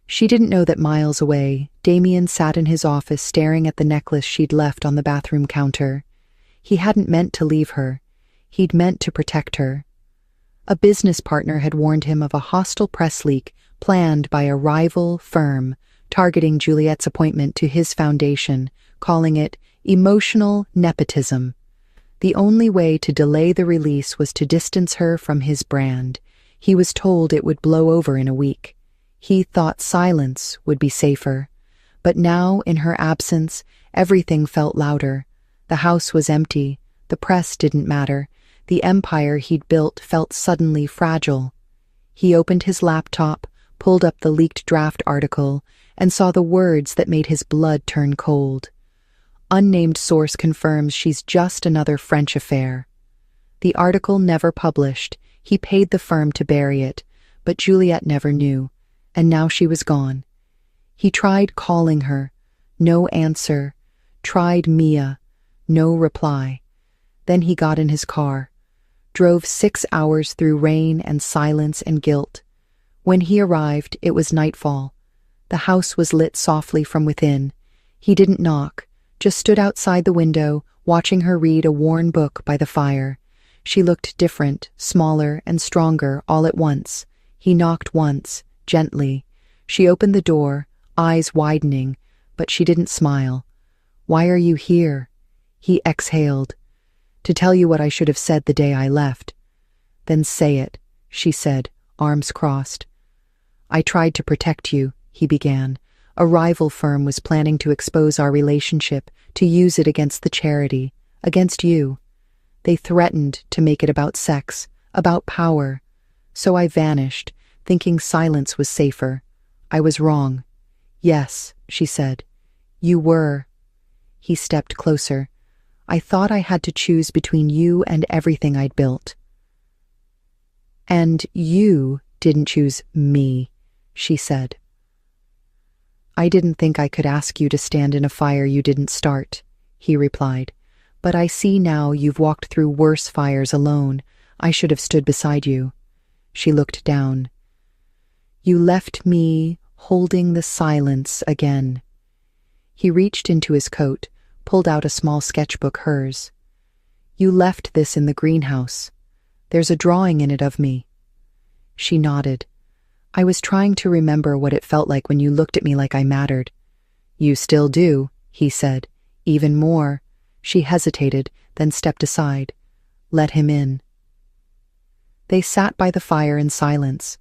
Speaker 1: She didn't know that miles away, Damien sat in his office staring at the necklace she'd left on the bathroom counter. He hadn't meant to leave her. He'd meant to protect her. A business partner had warned him of a hostile press leak planned by a rival firm, targeting Juliet's appointment to his foundation, calling it emotional nepotism. The only way to delay the release was to distance her from his brand. He was told it would blow over in a week. He thought silence would be safer. But now, in her absence, everything felt louder. The house was empty. The press didn't matter. The empire he'd built felt suddenly fragile. He opened his laptop, pulled up the leaked draft article, and saw the words that made his blood turn cold. "Unnamed source confirms she's just another French affair." The article never published. He paid the firm to bury it, but Juliet never knew, and now she was gone. He tried calling her. No answer. Tried Mia. No reply. Then he got in his car. Drove 6 hours through rain and silence and guilt. When he arrived, it was nightfall. The house was lit softly from within. He didn't knock, just stood outside the window, watching her read a worn book by the fire. She looked different, smaller and stronger all at once. He knocked once, gently. She opened the door, eyes widening, but she didn't smile. "Why are you here?" He exhaled. "To tell you what I should have said the day I left." "Then say it," she said, arms crossed. "I tried to protect you," he began. "A rival firm was planning to expose our relationship, to use it against the charity, against you." They threatened to make it about sex, about power. So I vanished, thinking silence was safer. I was wrong. Yes, she said. You were. He stepped closer. I thought I had to choose between you and everything I'd built. And you didn't choose me, she said. I didn't think I could ask you to stand in a fire you didn't start, he replied. But I see now you've walked through worse fires alone. I should have stood beside you. She looked down. You left me holding the silence again. He reached into his coat, pulled out a small sketchbook, hers. You left this in the greenhouse. There's a drawing in it of me. She nodded. I was trying to remember what it felt like when you looked at me like I mattered. You still do, he said. Even more. She hesitated, then stepped aside. Let him in. They sat by the fire in silence.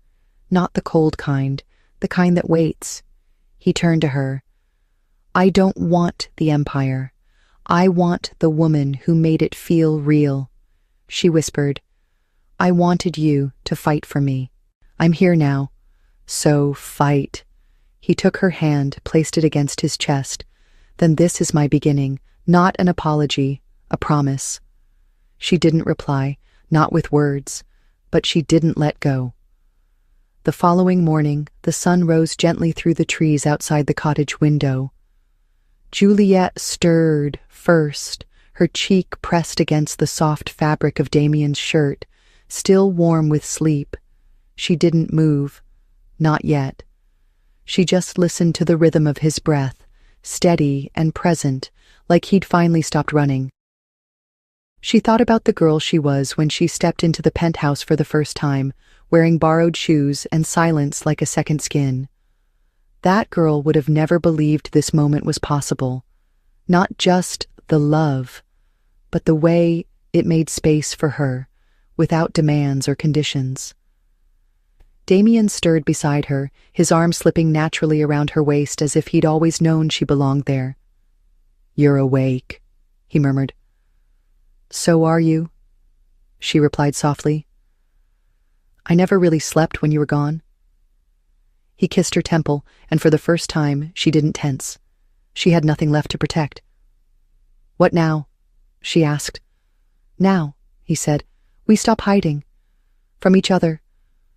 Speaker 1: Not the cold kind, the kind that waits. He turned to her. I don't want the empire. I want the woman who made it feel real. She whispered, I wanted you to fight for me. I'm here now. So fight. He took her hand, placed it against his chest. Then this is my beginning, not an apology, a promise. She didn't reply, not with words, but she didn't let go. The following morning, the sun rose gently through the trees outside the cottage window. Juliet stirred first, her cheek pressed against the soft fabric of Damien's shirt, still warm with sleep. She didn't move. Not yet. She just listened to the rhythm of his breath, steady and present, like he'd finally stopped running. She thought about the girl she was when she stepped into the penthouse for the first time, wearing borrowed shoes and silence like a second skin. That girl would have never believed this moment was possible. Not just the love, but the way it made space for her, without demands or conditions. Damien stirred beside her, his arm slipping naturally around her waist as if he'd always known she belonged there. You're awake, he murmured. So are you, she replied softly. I never really slept when you were gone. He kissed her temple, and for the first time, she didn't tense. She had nothing left to protect. What now? She asked. Now, he said, we stop hiding. From each other.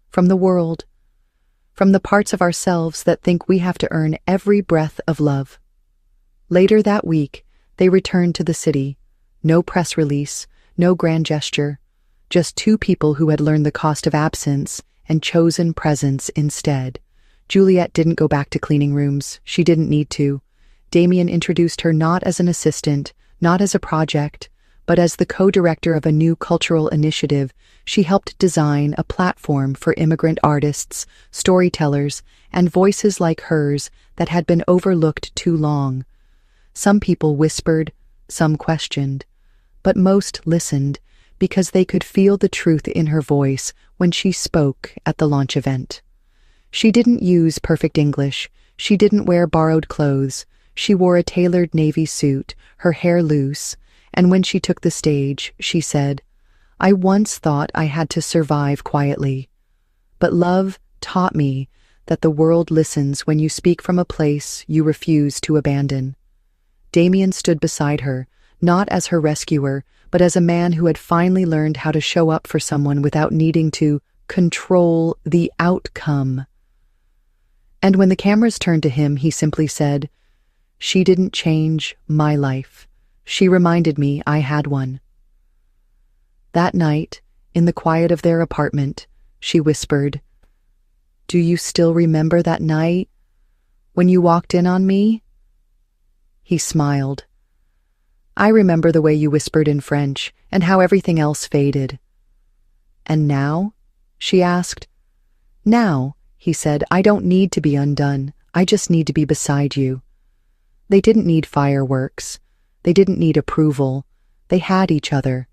Speaker 1: From the world. From the parts of ourselves that think we have to earn every breath of love. Later that week, they returned to the city. No press release, no grand gesture. Just two people who had learned the cost of absence and chosen presence instead. Juliet didn't go back to cleaning rooms. She didn't need to. Damien introduced her not as an assistant, not as a project, but as the co-director of a new cultural initiative. She helped design a platform for immigrant artists, storytellers, and voices like hers that had been overlooked too long. Some people whispered, some questioned, but most listened because they could feel the truth in her voice when she spoke at the launch event. She didn't use perfect English. She didn't wear borrowed clothes. She wore a tailored navy suit, her hair loose, and when she took the stage, she said, I once thought I had to survive quietly. But love taught me that the world listens when you speak from a place you refuse to abandon. Damien stood beside her, not as her rescuer, but as a man who had finally learned how to show up for someone without needing to control the outcome. And when the cameras turned to him, he simply said, She didn't change my life. She reminded me I had one. That night, in the quiet of their apartment, she whispered, Do you still remember that night when you walked in on me? He smiled. I remember the way you whispered in French and how everything else faded. And now? She asked. Now, he said, I don't need to be undone. I just need to be beside you. They didn't need fireworks. They didn't need approval. They had each other.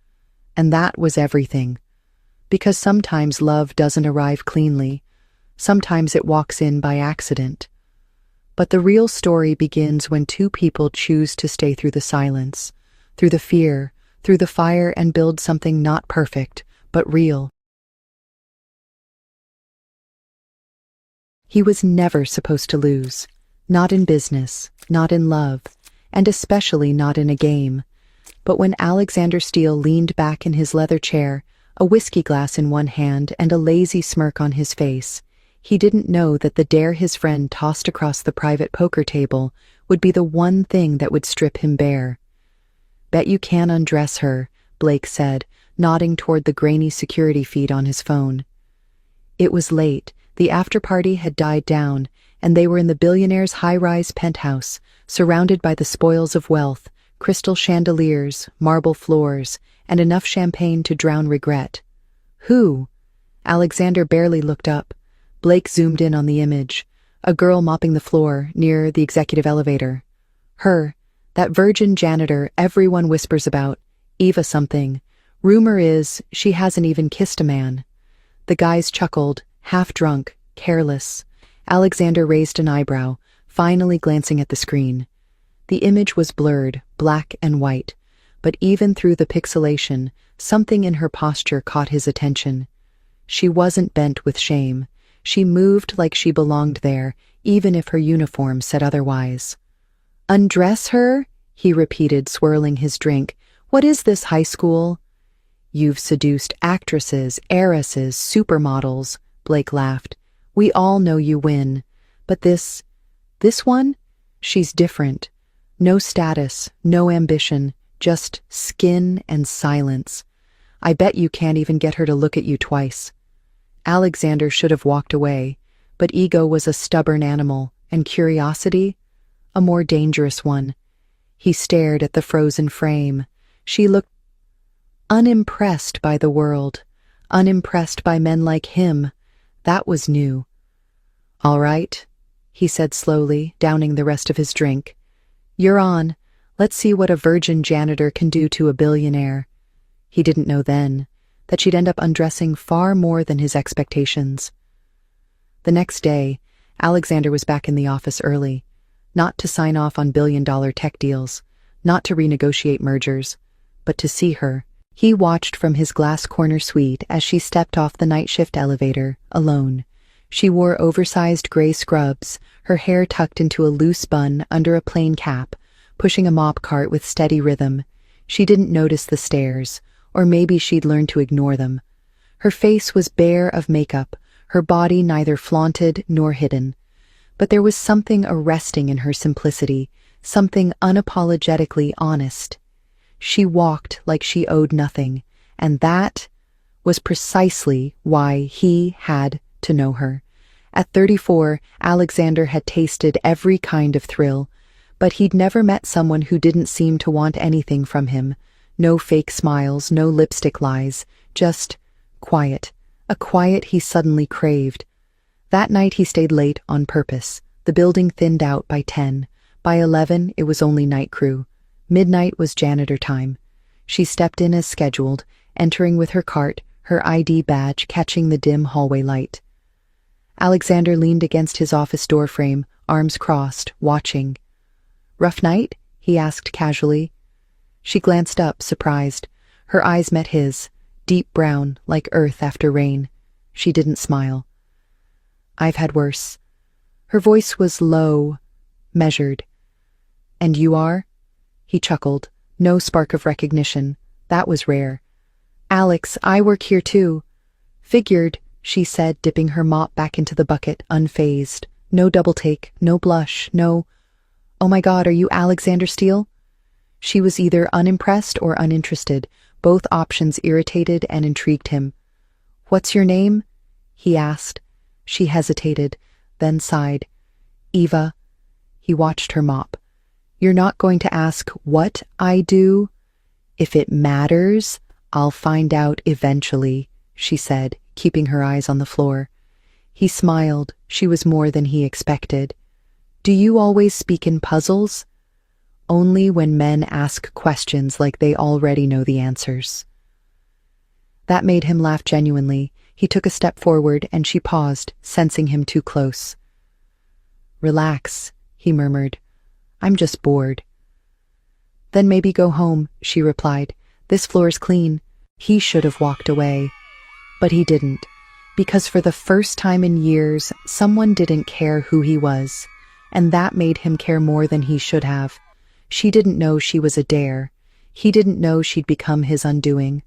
Speaker 1: And that was everything. Because sometimes love doesn't arrive cleanly. Sometimes it walks in by accident. But the real story begins when two people choose to stay through the silence, through the fear, through the fire and build something not perfect, but real. He was never supposed to lose. Not in business, not in love, and especially not in a game. But when Alexander Steele leaned back in his leather chair, a whiskey glass in one hand and a lazy smirk on his face, he didn't know that the dare his friend tossed across the private poker table would be the one thing that would strip him bare. "Bet you can undress her," Blake said, nodding toward the grainy security feed on his phone. It was late, the after-party had died down, and they were in the billionaire's high-rise penthouse, surrounded by the spoils of wealth, crystal chandeliers, marble floors, and enough champagne to drown regret. Who? Alexander barely looked up. Blake zoomed in on the image. A girl mopping the floor, near the executive elevator. Her, that virgin janitor everyone whispers about, Eva something. Rumor is she hasn't even kissed a man. The guys chuckled, half drunk, careless. Alexander raised an eyebrow, finally glancing at the screen. The image was blurred, black and white, but even through the pixelation, something in her posture caught his attention. She wasn't bent with shame. She moved like she belonged there, even if her uniform said otherwise. "Undress her?" he repeated, swirling his drink. "What is this, high school?" "You've seduced actresses, heiresses, supermodels," Blake laughed. "We all know you win. But this one? She's different. No status, no ambition, just skin and silence. I bet you can't even get her to look at you twice." Alexander should have walked away, but ego was a stubborn animal, and curiosity, a more dangerous one. He stared at the frozen frame. She looked unimpressed by the world, unimpressed by men like him. That was new. "All right," he said slowly, downing the rest of his drink. "You're on. Let's see what a virgin janitor can do to a billionaire." He didn't know then that she'd end up undressing far more than his expectations. The next day, Alexander was back in the office early, not to sign off on billion-dollar tech deals, not to renegotiate mergers, but to see her. He watched from his glass corner suite as she stepped off the night shift elevator, alone. She wore oversized gray scrubs, her hair tucked into a loose bun under a plain cap, pushing a mop cart with steady rhythm. She didn't notice the stares, or maybe she'd learned to ignore them. Her face was bare of makeup, her body neither flaunted nor hidden. But there was something arresting in her simplicity, something unapologetically honest. She walked like she owed nothing, and that was precisely why he had to know her. At 34, Alexander had tasted every kind of thrill, but he'd never met someone who didn't seem to want anything from him. No fake smiles, no lipstick lies, just quiet. A quiet he suddenly craved. That night he stayed late on purpose. The building thinned out by 10. By 11, it was only night crew. Midnight was janitor time. She stepped in as scheduled, entering with her cart, her ID badge catching the dim hallway light. Alexander leaned against his office door frame, arms crossed, watching. "Rough night?" he asked casually. She glanced up, surprised. Her eyes met his, deep brown, like earth after rain. She didn't smile. "I've had worse." Her voice was low, measured. "And you are?" He chuckled. No spark of recognition. That was rare. "Alex, I work here too." "Figured," she said, dipping her mop back into the bucket, unfazed. No double take, no blush, no, "Oh my God, are you Alexander Steele?" She was either unimpressed or uninterested. Both options irritated and intrigued him. "What's your name?" he asked. She hesitated, then sighed. "Eva." He watched her mop. "You're not going to ask what I do?" "If it matters, I'll find out eventually," she said, keeping her eyes on the floor. He smiled. She was more than he expected. "Do you always speak in puzzles?" "Only when men ask questions like they already know the answers." That made him laugh genuinely. He took a step forward, and she paused, sensing him too close. "Relax," he murmured. "I'm just bored." "Then maybe go home," she replied. This floor's clean. He should have walked away. But he didn't. Because for the first time in years, someone didn't care who he was. And that made him care more than he should have. She didn't know she was a dare. He didn't know she'd become his undoing.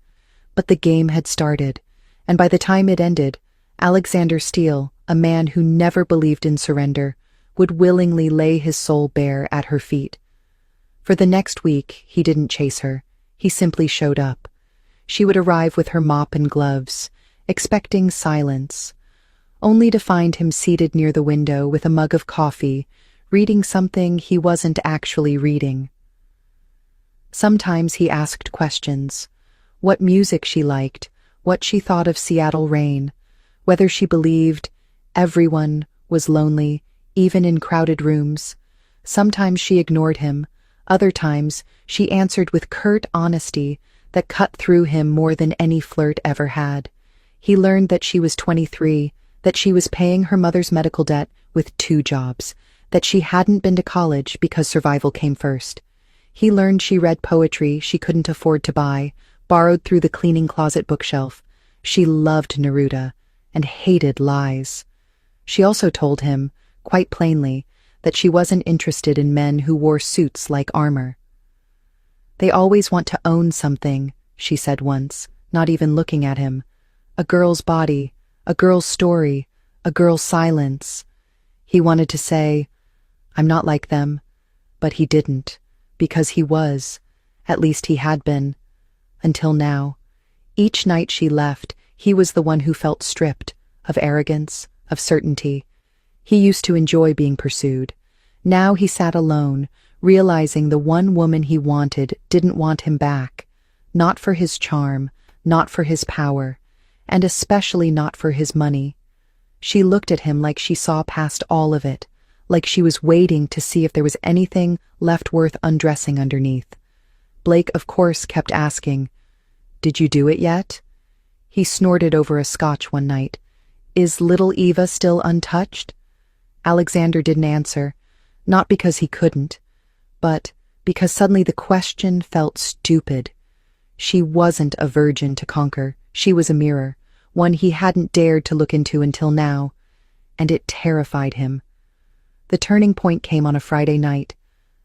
Speaker 1: But the game had started. And by the time it ended, Alexander Steele, a man who never believed in surrender, would willingly lay his soul bare at her feet. For the next week, he didn't chase her. He simply showed up. She would arrive with her mop and gloves, expecting silence, only to find him seated near the window with a mug of coffee, reading something he wasn't actually reading. Sometimes he asked questions: what music she liked, what she thought of Seattle rain, whether she believed everyone was lonely, even in crowded rooms. Sometimes she ignored him. Other times she answered with curt honesty that cut through him more than any flirt ever had. He learned that she was 23, that she was paying her mother's medical debt with 2 jobs, that she hadn't been to college because survival came first. He learned she read poetry she couldn't afford to buy, borrowed through the cleaning closet bookshelf. She loved Neruda and hated lies. She also told him, quite plainly, that she wasn't interested in men who wore suits like armor. "They always want to own something," she said once, not even looking at him. "A girl's body, a girl's story, a girl's silence." He wanted to say, "I'm not like them," but he didn't, because he was. At least he had been. Until now. Each night she left, he was the one who felt stripped, of arrogance, of certainty. He used to enjoy being pursued. Now he sat alone, realizing the one woman he wanted didn't want him back. Not for his charm, not for his power, and especially not for his money. She looked at him like she saw past all of it, like she was waiting to see if there was anything left worth undressing underneath. Blake, of course, kept asking, "Did you do it yet?" He snorted over a scotch one night. "Is little Eva still untouched?" Alexander didn't answer, not because he couldn't, but because suddenly the question felt stupid. She wasn't a virgin to conquer. She was a mirror, one he hadn't dared to look into until now, and it terrified him. The turning point came on a Friday night.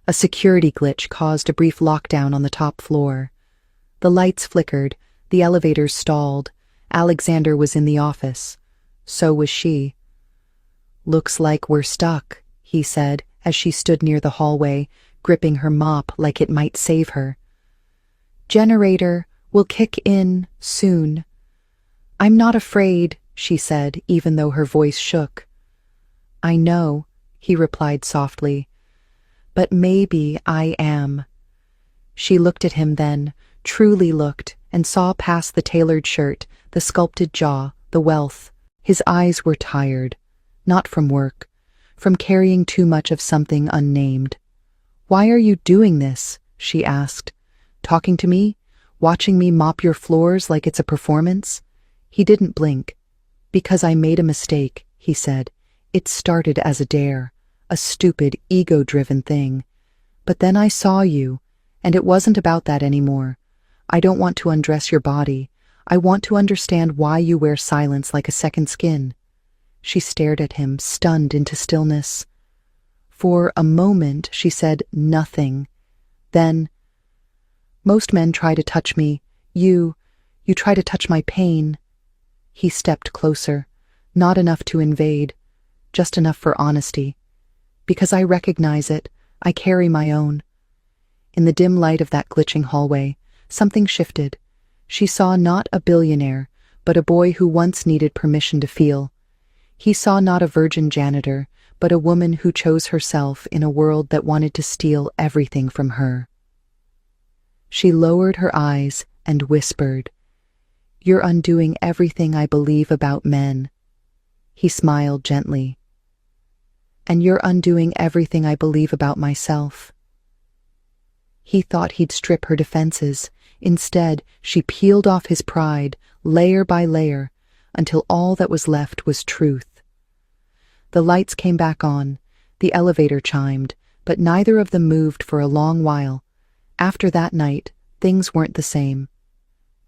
Speaker 1: A security glitch caused a brief lockdown on the top floor. The lights flickered, the elevators stalled. Alexander was in the office. So was she. "Looks like we're stuck," he said, as she stood near the hallway, gripping her mop like it might save her. "Generator will kick in soon." "I'm not afraid," she said, even though her voice shook. "I know," he replied softly, "but maybe I am." She looked at him then, truly looked, and saw past the tailored shirt, the sculpted jaw, the wealth. His eyes were tired, not from work, from carrying too much of something unnamed. "Why are you doing this?" she asked. "Talking to me? Watching me mop your floors like it's a performance?" He didn't blink. "Because I made a mistake," he said. "It started as a dare, a stupid, ego-driven thing. But then I saw you, and it wasn't about that anymore. I don't want to undress your body. I want to understand why you wear silence like a second skin." She stared at him, stunned into stillness. For a moment, she said nothing. Then, "Most men try to touch me. You try to touch my pain." He stepped closer, not enough to invade, just enough for honesty. "Because I recognize it, I carry my own." In the dim light of that glitching hallway, something shifted. She saw not a billionaire, but a boy who once needed permission to feel. He saw not a virgin janitor, but a woman who chose herself in a world that wanted to steal everything from her. She lowered her eyes and whispered, "You're undoing everything I believe about men." He smiled gently. "And you're undoing everything I believe about myself." He thought he'd strip her defenses. Instead, she peeled off his pride, layer by layer, until all that was left was truth. The lights came back on, the elevator chimed, but neither of them moved for a long while. After that night, things weren't the same.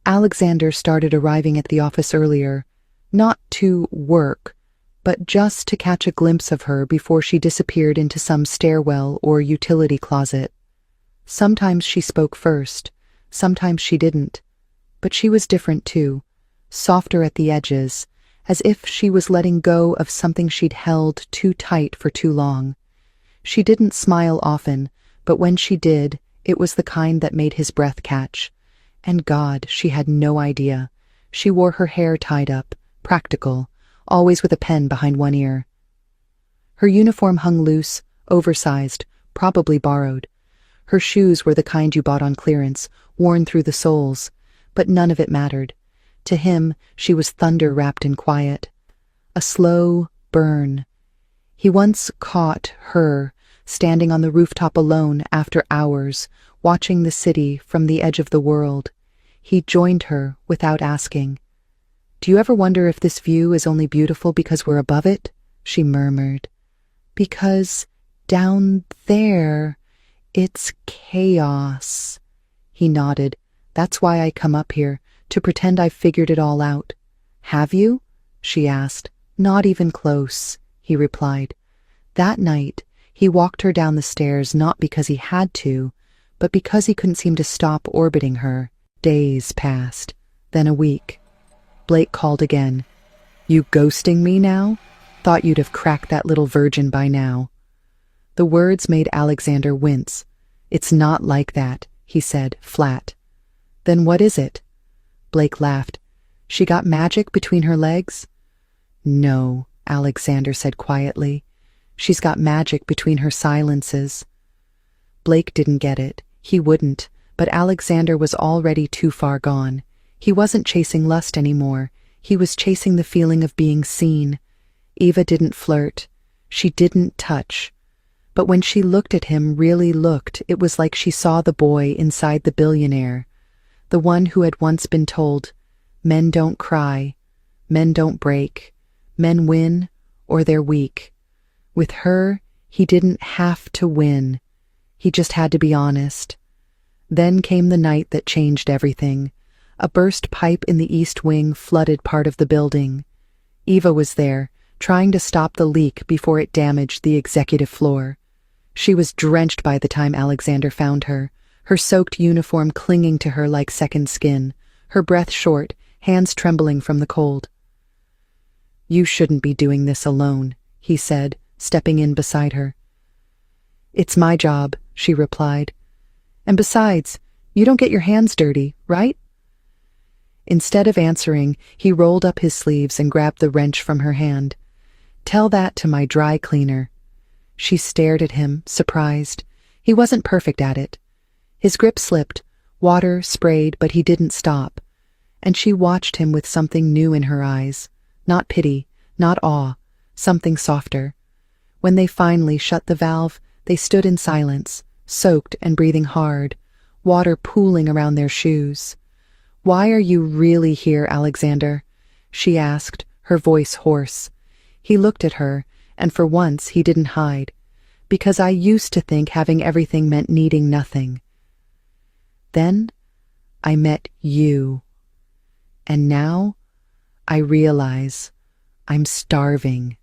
Speaker 1: Alexander started arriving at the office earlier, not to work, but just to catch a glimpse of her before she disappeared into some stairwell or utility closet. Sometimes she spoke first, sometimes she didn't, but she was different too, softer at the edges, as if she was letting go of something she'd held too tight for too long. She didn't smile often, but when she did, it was the kind that made his breath catch. And God, she had no idea. She wore her hair tied up, practical, always with a pen behind one ear. Her uniform hung loose, oversized, probably borrowed. Her shoes were the kind you bought on clearance, worn through the soles, but none of it mattered. To him, she was thunder wrapped in quiet. A slow burn. He once caught her, standing on the rooftop alone after hours, watching the city from the edge of the world. He joined her without asking. "Do you ever wonder if this view is only beautiful because we're above it?" she murmured. "Because down there, it's chaos." He nodded. "That's why I come up here, to pretend I've figured it all out." "Have you?" she asked. "Not even close," he replied. That night, he walked her down the stairs not because he had to, but because he couldn't seem to stop orbiting her. Days passed, then a week. Blake called again. "You ghosting me now? Thought you'd have cracked that little virgin by now." The words made Alexander wince. "It's not like that," he said, flat. "Then what is it?" Blake laughed. "She got magic between her legs?" "No," Alexander said quietly. "She's got magic between her silences." Blake didn't get it. He wouldn't, but Alexander was already too far gone. He wasn't chasing lust anymore. He was chasing the feeling of being seen. Eva didn't flirt. She didn't touch. But when she looked at him, really looked, it was like she saw the boy inside the billionaire. The one who had once been told, "Men don't cry, men don't break, men win or they're weak." With her, he didn't have to win. He just had to be honest. Then came the night that changed everything. A burst pipe in the east wing flooded part of the building. Eva was there, trying to stop the leak before it damaged the executive floor. She was drenched by the time Alexander found her, her soaked uniform clinging to her like second skin, her breath short, hands trembling from the cold. "You shouldn't be doing this alone," he said, stepping in beside her. "It's my job," she replied. "And besides, you don't get your hands dirty, right?" Instead of answering, he rolled up his sleeves and grabbed the wrench from her hand. "Tell that to my dry cleaner." She stared at him, surprised. He wasn't perfect at it. His grip slipped, water sprayed, but he didn't stop. And she watched him with something new in her eyes. Not pity, not awe, something softer. When they finally shut the valve, they stood in silence, soaked and breathing hard, water pooling around their shoes. "Why are you really here, Alexander?" she asked, her voice hoarse. He looked at her, and for once he didn't hide. "Because I used to think having everything meant needing nothing. Then I met you. And now I realize I'm starving."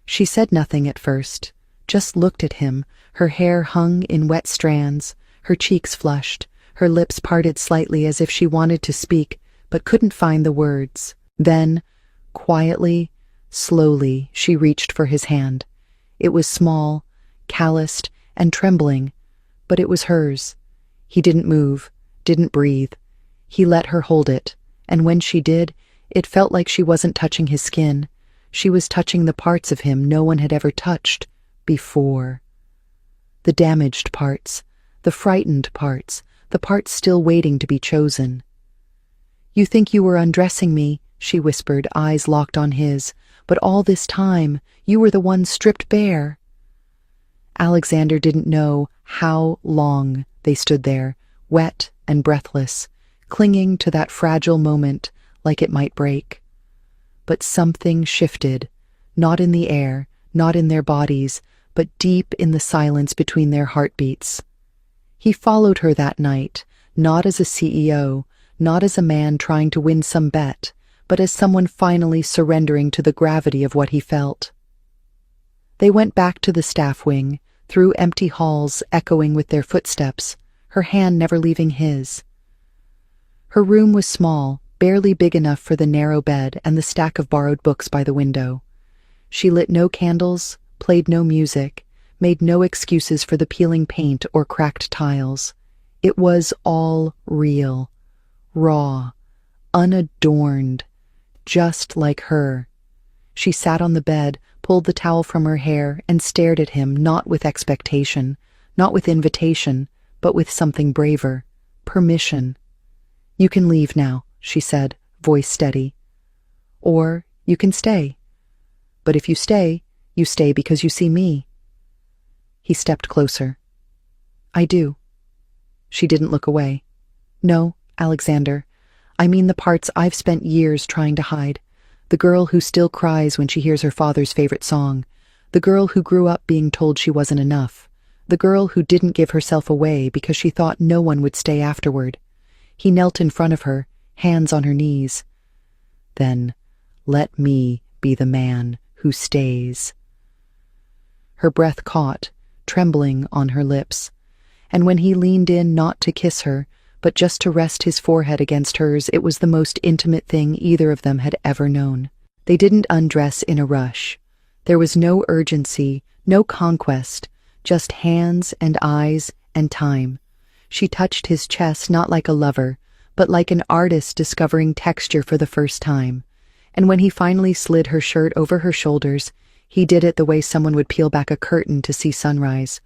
Speaker 1: She said nothing at first, just looked at him, her hair hung in wet strands, her cheeks flushed, her lips parted slightly as if she wanted to speak, but couldn't find the words. Then, quietly, slowly, she reached for his hand. It was small, calloused, and trembling, but it was hers. He didn't move, didn't breathe. He let her hold it, and when she did, it felt like she wasn't touching his skin. She was touching the parts of him no one had ever touched before. The damaged parts, the frightened parts, the parts still waiting to be chosen. "You think you were undressing me," she whispered, eyes locked on his, "but all this time, you were the one stripped bare." Alexander didn't know how long they stood there, wet and breathless, clinging to that fragile moment like it might break. But something shifted, not in the air, not in their bodies, but deep in the silence between their heartbeats. He followed her that night, not as a CEO, not as a man trying to win some bet, but as someone finally surrendering to the gravity of what he felt. They went back to the staff wing, through empty halls echoing with their footsteps, her hand never leaving his. Her room was small, barely big enough for the narrow bed and the stack of borrowed books by the window. She lit no candles, played no music, made no excuses for the peeling paint or cracked tiles. It was all real, raw, unadorned, just like her. She sat on the bed, pulled the towel from her hair, and stared at him, not with expectation, not with invitation, but with something braver, permission. "You can leave now," she said, voice steady. "Or you can stay. But if you stay because you see me." He stepped closer. "I do." She didn't look away. "No, Alexander. I mean the parts I've spent years trying to hide. The girl who still cries when she hears her father's favorite song. The girl who grew up being told she wasn't enough. The girl who didn't give herself away because she thought no one would stay afterward." He knelt in front of her, hands on her knees. "Then let me be the man who stays." Her breath caught, trembling on her lips, and when he leaned in not to kiss her, but just to rest his forehead against hers, it was the most intimate thing either of them had ever known. They didn't undress in a rush. There was no urgency, no conquest, just hands and eyes and time. She touched his chest not like a lover, but like an artist discovering texture for the first time. And when he finally slid her shirt over her shoulders, he did it the way someone would peel back a curtain to see sunrise.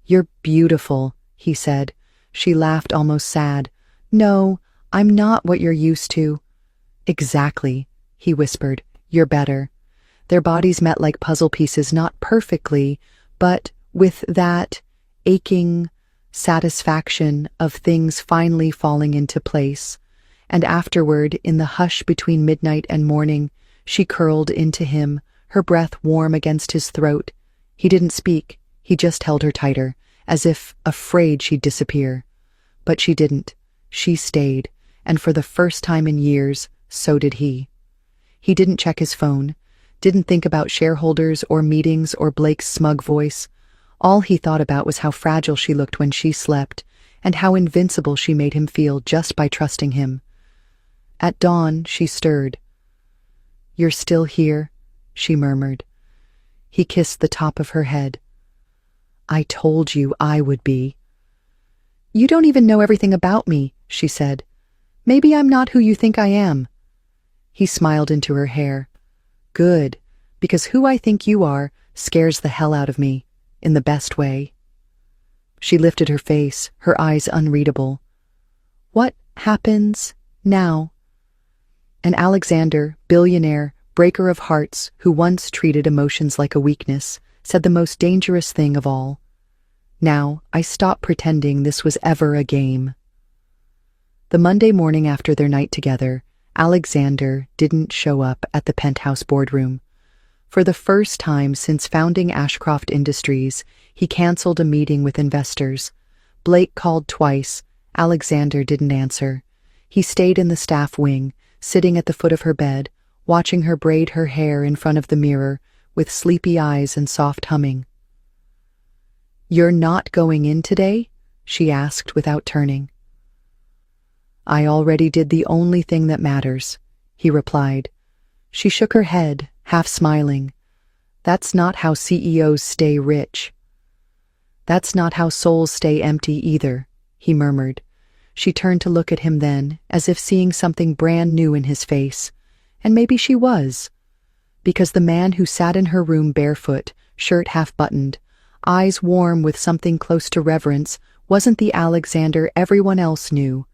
Speaker 1: "You're beautiful," he said. She laughed, almost sad. "No, I'm not what you're used to." "Exactly," he whispered. "You're better." Their bodies met like puzzle pieces, not perfectly, but with that aching satisfaction of things finally falling into place. And afterward, in the hush between midnight and morning, she curled into him, her breath warm against his throat. He didn't speak, he just held her tighter, as if afraid she'd disappear. But she didn't. She stayed, and for the first time in years, so did he. He didn't check his phone, didn't think about shareholders or meetings or Blake's smug voice. All he thought about was how fragile she looked when she slept, and how invincible she made him feel just by trusting him. At dawn, she stirred. "You're still here," she murmured. He kissed the top of her head. "I told you I would be." "You don't even know everything about me," she said. "Maybe I'm not who you think I am." He smiled into her hair. "Good, because who I think you are scares the hell out of me, in the best way." She lifted her face, her eyes unreadable. "What happens now?" And Alexander, billionaire, breaker of hearts, who once treated emotions like a weakness, said the most dangerous thing of all. "Now, I stop pretending this was ever a game." The Monday morning after their night together, Alexander didn't show up at the penthouse boardroom. For the first time since founding Ashcroft Industries, he canceled a meeting with investors. Blake called twice. Alexander didn't answer. He stayed in the staff wing, sitting at the foot of her bed, watching her braid her hair in front of the mirror, with sleepy eyes and soft humming. "You're not going in today?" she asked without turning. "I already did the only thing that matters," he replied. She shook her head, half smiling. "That's not how CEOs stay rich." "That's not how souls stay empty either," he murmured. She turned to look at him then, as if seeing something brand new in his face. And maybe she was. Because the man who sat in her room barefoot, shirt half-buttoned, eyes warm with something close to reverence, wasn't the Alexander everyone else knew.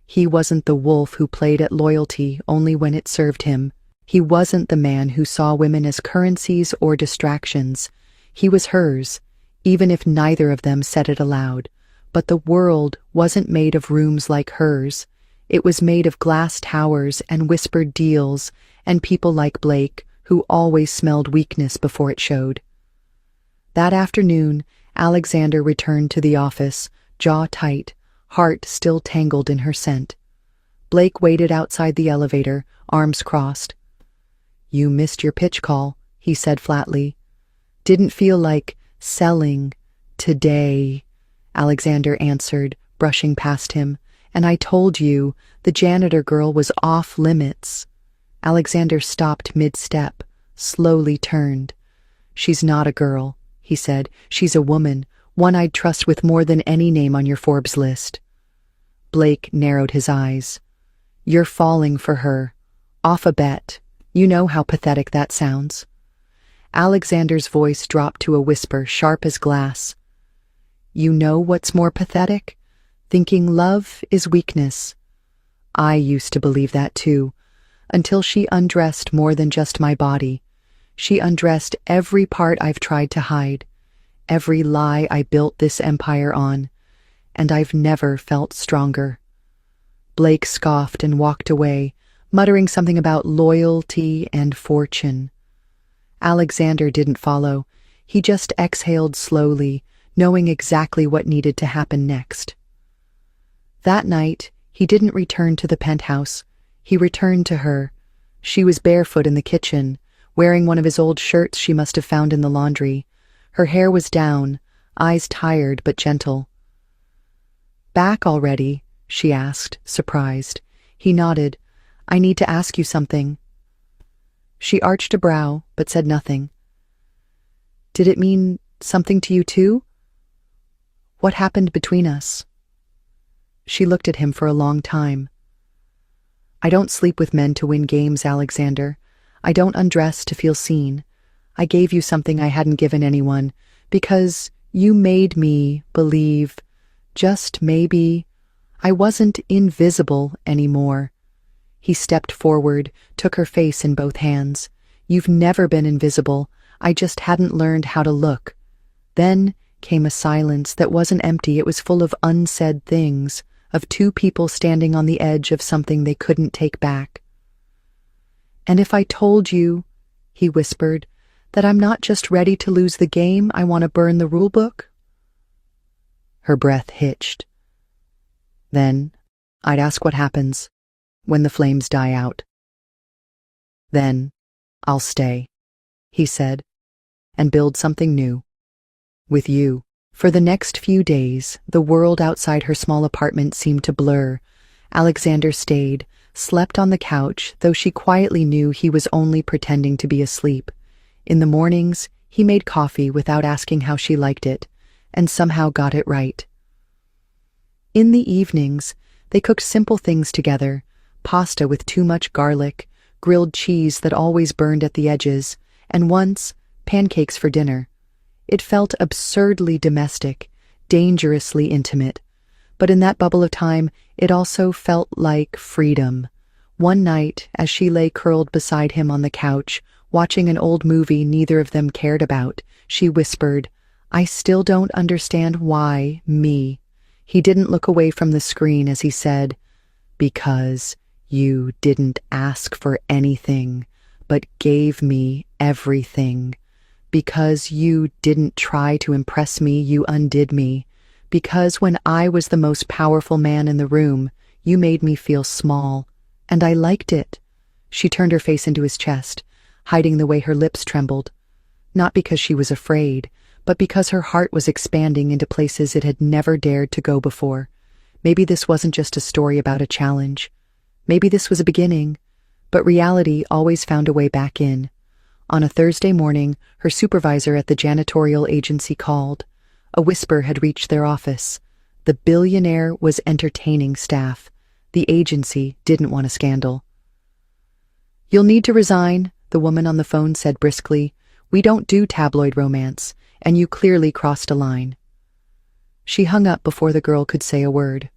Speaker 1: He wasn't the wolf who played at loyalty only when it served him. He wasn't the man who saw women as currencies or distractions. He was hers, even if neither of them said it aloud. But the world wasn't made of rooms like hers. It was made of glass towers and whispered deals and people like Blake, who always smelled weakness before it showed. That afternoon, Alexander returned to the office, jaw tight, heart still tangled in her scent. Blake waited outside the elevator, arms crossed. "You missed your pitch call," he said flatly. "Didn't feel like selling today," Alexander answered, brushing past him. "And I told you, the janitor girl was off limits." Alexander stopped mid-step, slowly turned. "She's not a girl," he said. "She's a woman, one I'd trust with more than any name on your Forbes list." Blake narrowed his eyes. "You're falling for her. Off a bet. You know how pathetic that sounds." Alexander's voice dropped to a whisper, sharp as glass. "You know what's more pathetic? Thinking love is weakness. I used to believe that too, until she undressed more than just my body. She undressed every part I've tried to hide, every lie I built this empire on, and I've never felt stronger." Blake scoffed and walked away, muttering something about loyalty and fortune. Alexander didn't follow. He just exhaled slowly, knowing exactly what needed to happen next. That night, he didn't return to the penthouse. He returned to her. She was barefoot in the kitchen, wearing one of his old shirts she must have found in the laundry. Her hair was down, eyes tired but gentle. "Back already?" she asked, surprised. He nodded. "I need to ask you something." She arched a brow, but said nothing. "Did it mean something to you too? What happened between us?" She looked at him for a long time. "I don't sleep with men to win games, Alexander. I don't undress to feel seen. I gave you something I hadn't given anyone, because you made me believe, just maybe, I wasn't invisible anymore." He stepped forward, took her face in both hands. "You've never been invisible. I just hadn't learned how to look." Then came a silence that wasn't empty. It was full of unsaid things, of two people standing on the edge of something they couldn't take back. "And if I told you," he whispered, "that I'm not just ready to lose the game, I want to burn the rule book?" Her breath hitched. "Then I'd ask what happens when the flames die out." "Then I'll stay," he said, "and build something new. With you." For the next few days, the world outside her small apartment seemed to blur. Alexander stayed, slept on the couch, though she quietly knew he was only pretending to be asleep. In the mornings, he made coffee without asking how she liked it, and somehow got it right. In the evenings, they cooked simple things together: pasta with too much garlic, grilled cheese that always burned at the edges, and once, pancakes for dinner. It felt absurdly domestic, dangerously intimate. But in that bubble of time, it also felt like freedom. One night, as she lay curled beside him on the couch, watching an old movie neither of them cared about, she whispered, "I still don't understand why me." He didn't look away from the screen as he said, "Because you didn't ask for anything, but gave me everything. Because you didn't try to impress me, you undid me. Because when I was the most powerful man in the room, you made me feel small. And I liked it." She turned her face into his chest, hiding the way her lips trembled. Not because she was afraid, but because her heart was expanding into places it had never dared to go before. Maybe this wasn't just a story about a challenge. Maybe this was a beginning. But reality always found a way back in. On a Thursday morning, her supervisor at the janitorial agency called. A whisper had reached their office. The billionaire was entertaining staff. The agency didn't want a scandal. "You'll need to resign," the woman on the phone said briskly. "We don't do tabloid romance, and you clearly crossed a line." She hung up before the girl could say a word.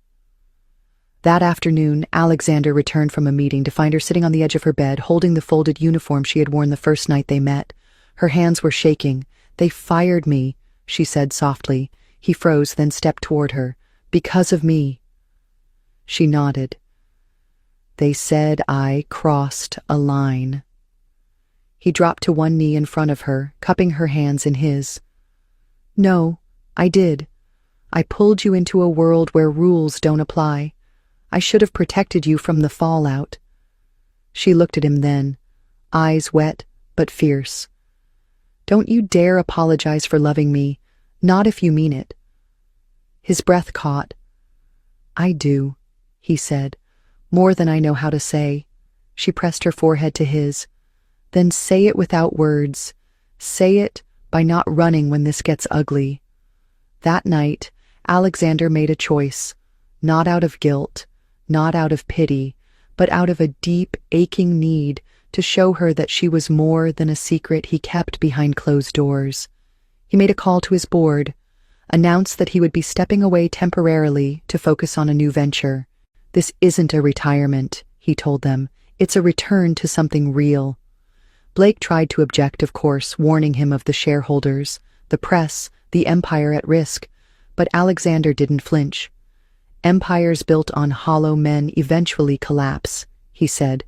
Speaker 1: That afternoon, Alexander returned from a meeting to find her sitting on the edge of her bed, holding the folded uniform she had worn the first night they met. Her hands were shaking. "They fired me," she said softly. He froze, then stepped toward her. "Because of me." She nodded. "They said I crossed a line." He dropped to one knee in front of her, cupping her hands in his. "No, I did. I pulled you into a world where rules don't apply. I should have protected you from the fallout." She looked at him then, eyes wet but fierce. "Don't you dare apologize for loving me, not if you mean it." His breath caught. "I do," he said, "more than I know how to say." She pressed her forehead to his. "Then say it without words. Say it by not running when this gets ugly." That night, Alexander made a choice, not out of guilt, not out of pity, but out of a deep, aching need to show her that she was more than a secret he kept behind closed doors. He made a call to his board, announced that he would be stepping away temporarily to focus on a new venture. "This isn't a retirement," he told them. "It's a return to something real." Blake tried to object, of course, warning him of the shareholders, the press, the empire at risk, but Alexander didn't flinch. "Empires built on hollow men eventually collapse," he said.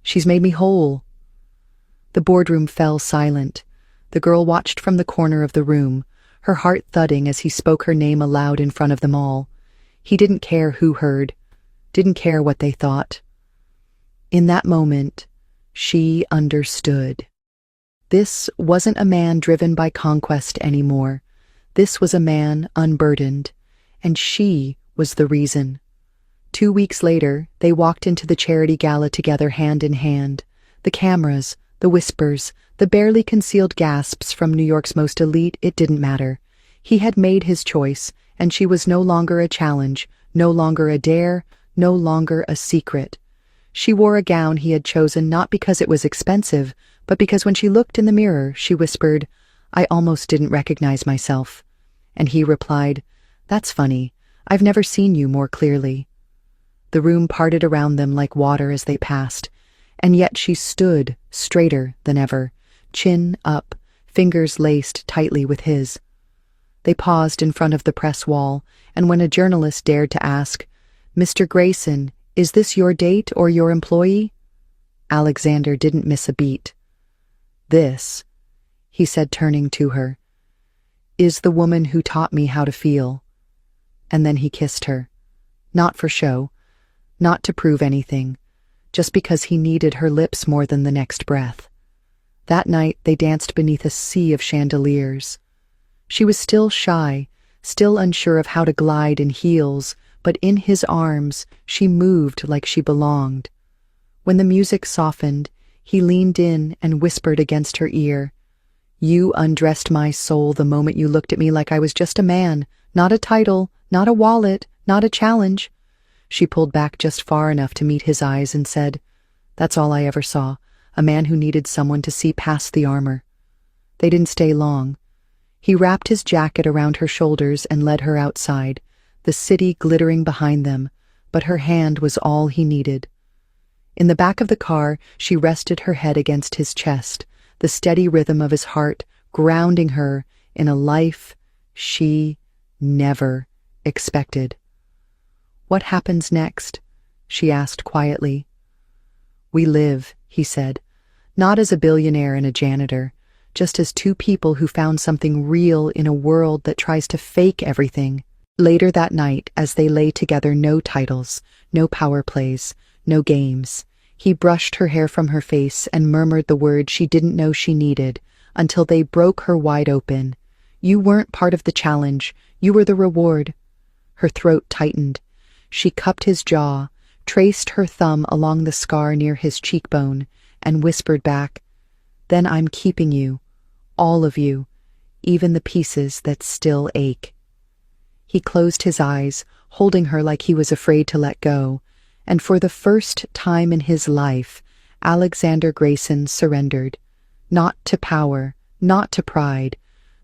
Speaker 1: "She's made me whole." The boardroom fell silent. The girl watched from the corner of the room, her heart thudding as he spoke her name aloud in front of them all. He didn't care who heard, didn't care what they thought. In that moment, she understood. This wasn't a man driven by conquest anymore. This was a man unburdened, and she was the reason. 2 weeks later, they walked into the charity gala together hand in hand. The cameras, the whispers, the barely concealed gasps from New York's most elite, it didn't matter. He had made his choice, and she was no longer a challenge, no longer a dare, no longer a secret. She wore a gown he had chosen not because it was expensive, but because when she looked in the mirror, she whispered, "I almost didn't recognize myself." And he replied, "That's funny. I've never seen you more clearly." The room parted around them like water as they passed, and yet she stood straighter than ever, chin up, fingers laced tightly with his. They paused in front of the press wall, and when a journalist dared to ask, "Mr. Grayson, is this your date or your employee?" Alexander didn't miss a beat. "This," he said, turning to her, "is the woman who taught me how to feel." And then he kissed her. Not for show, not to prove anything, just because he needed her lips more than the next breath. That night they danced beneath a sea of chandeliers. She was still shy, still unsure of how to glide in heels, but in his arms she moved like she belonged. When the music softened, he leaned in and whispered against her ear, "You undressed my soul the moment you looked at me like I was just a man, not a title, not a wallet, not a challenge." She pulled back just far enough to meet his eyes and said, "That's all I ever saw, a man who needed someone to see past the armor." They didn't stay long. He wrapped his jacket around her shoulders and led her outside, the city glittering behind them, but her hand was all he needed. In the back of the car, she rested her head against his chest, the steady rhythm of his heart grounding her in a life she never expected. "What happens next?" she asked quietly. "We live," he said, "not as a billionaire and a janitor, just as two people who found something real in a world that tries to fake everything." Later that night, as they lay together, no titles, no power plays, no games. He brushed her hair from her face and murmured the words she didn't know she needed, until they broke her wide open. "You weren't part of the challenge, you were the reward." Her throat tightened. She cupped his jaw, traced her thumb along the scar near his cheekbone, and whispered back, "Then I'm keeping you, all of you, even the pieces that still ache." He closed his eyes, holding her like he was afraid to let go, and for the first time in his life, Alexander Grayson surrendered, not to power, not to pride,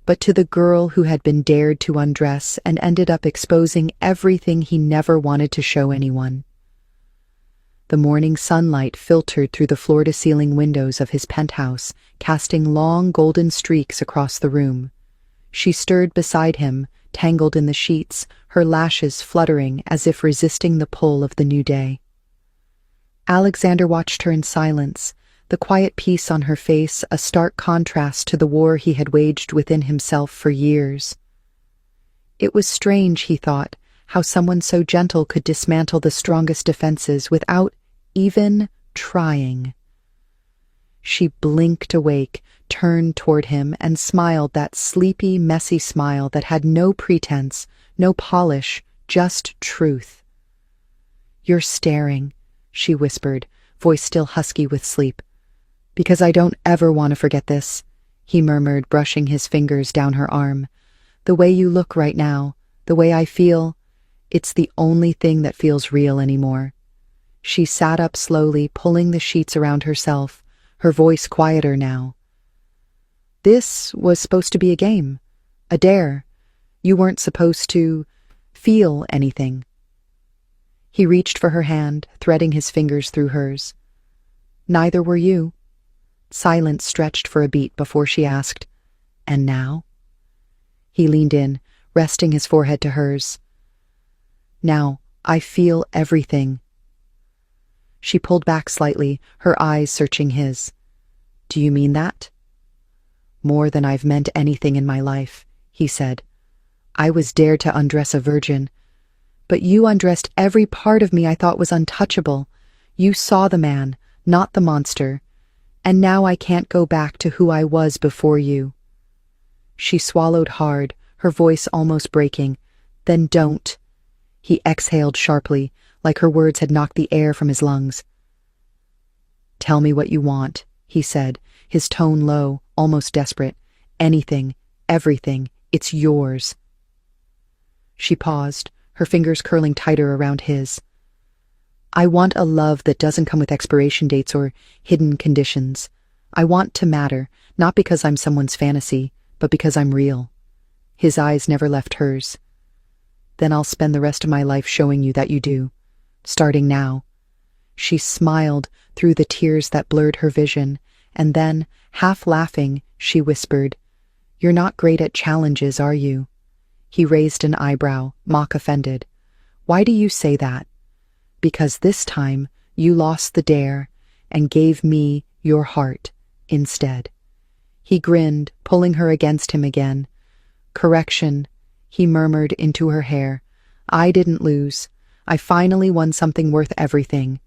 Speaker 1: but to the girl who had been dared to undress and ended up exposing everything he never wanted to show anyone. The morning sunlight filtered through the floor-to-ceiling windows of his penthouse, casting long golden streaks across the room. She stirred beside him, tangled in the sheets, her lashes fluttering as if resisting the pull of the new day. Alexander watched her in silence, the quiet peace on her face a stark contrast to the war he had waged within himself for years. It was strange, he thought, how someone so gentle could dismantle the strongest defenses without even trying. She blinked awake, turned toward him, and smiled that sleepy, messy smile that had no pretense, no polish, just truth. "You're staring," she whispered, voice still husky with sleep. "Because I don't ever want to forget this," he murmured, brushing his fingers down her arm. "The way you look right now, the way I feel, it's the only thing that feels real anymore." She sat up slowly, pulling the sheets around herself, her voice quieter now. "This was supposed to be a game, a dare. You weren't supposed to feel anything." He reached for her hand, threading his fingers through hers. "Neither were you." Silence stretched for a beat before she asked, "And now?" He leaned in, resting his forehead to hers. "Now, I feel everything." She pulled back slightly, her eyes searching his. "Do you mean that?" "More than I've meant anything in my life," he said. "I was dared to undress a virgin. But you undressed every part of me I thought was untouchable. You saw the man, not the monster. And now I can't go back to who I was before you." She swallowed hard, her voice almost breaking. "Then don't." He exhaled sharply, like her words had knocked the air from his lungs. "Tell me what you want," he said, his tone low, almost desperate. "Anything, everything, it's yours." She paused, her fingers curling tighter around his. "I want a love that doesn't come with expiration dates or hidden conditions. I want to matter, not because I'm someone's fantasy, but because I'm real." His eyes never left hers. "Then I'll spend the rest of my life showing you that you do. Starting now." She smiled through the tears that blurred her vision, and then, half laughing, she whispered, "You're not great at challenges, are you?" He raised an eyebrow, mock offended. "Why do you say that?" "Because this time you lost the dare and gave me your heart instead." He grinned, pulling her against him again. "Correction," he murmured into her hair. "I didn't lose. I finally won something worth everything.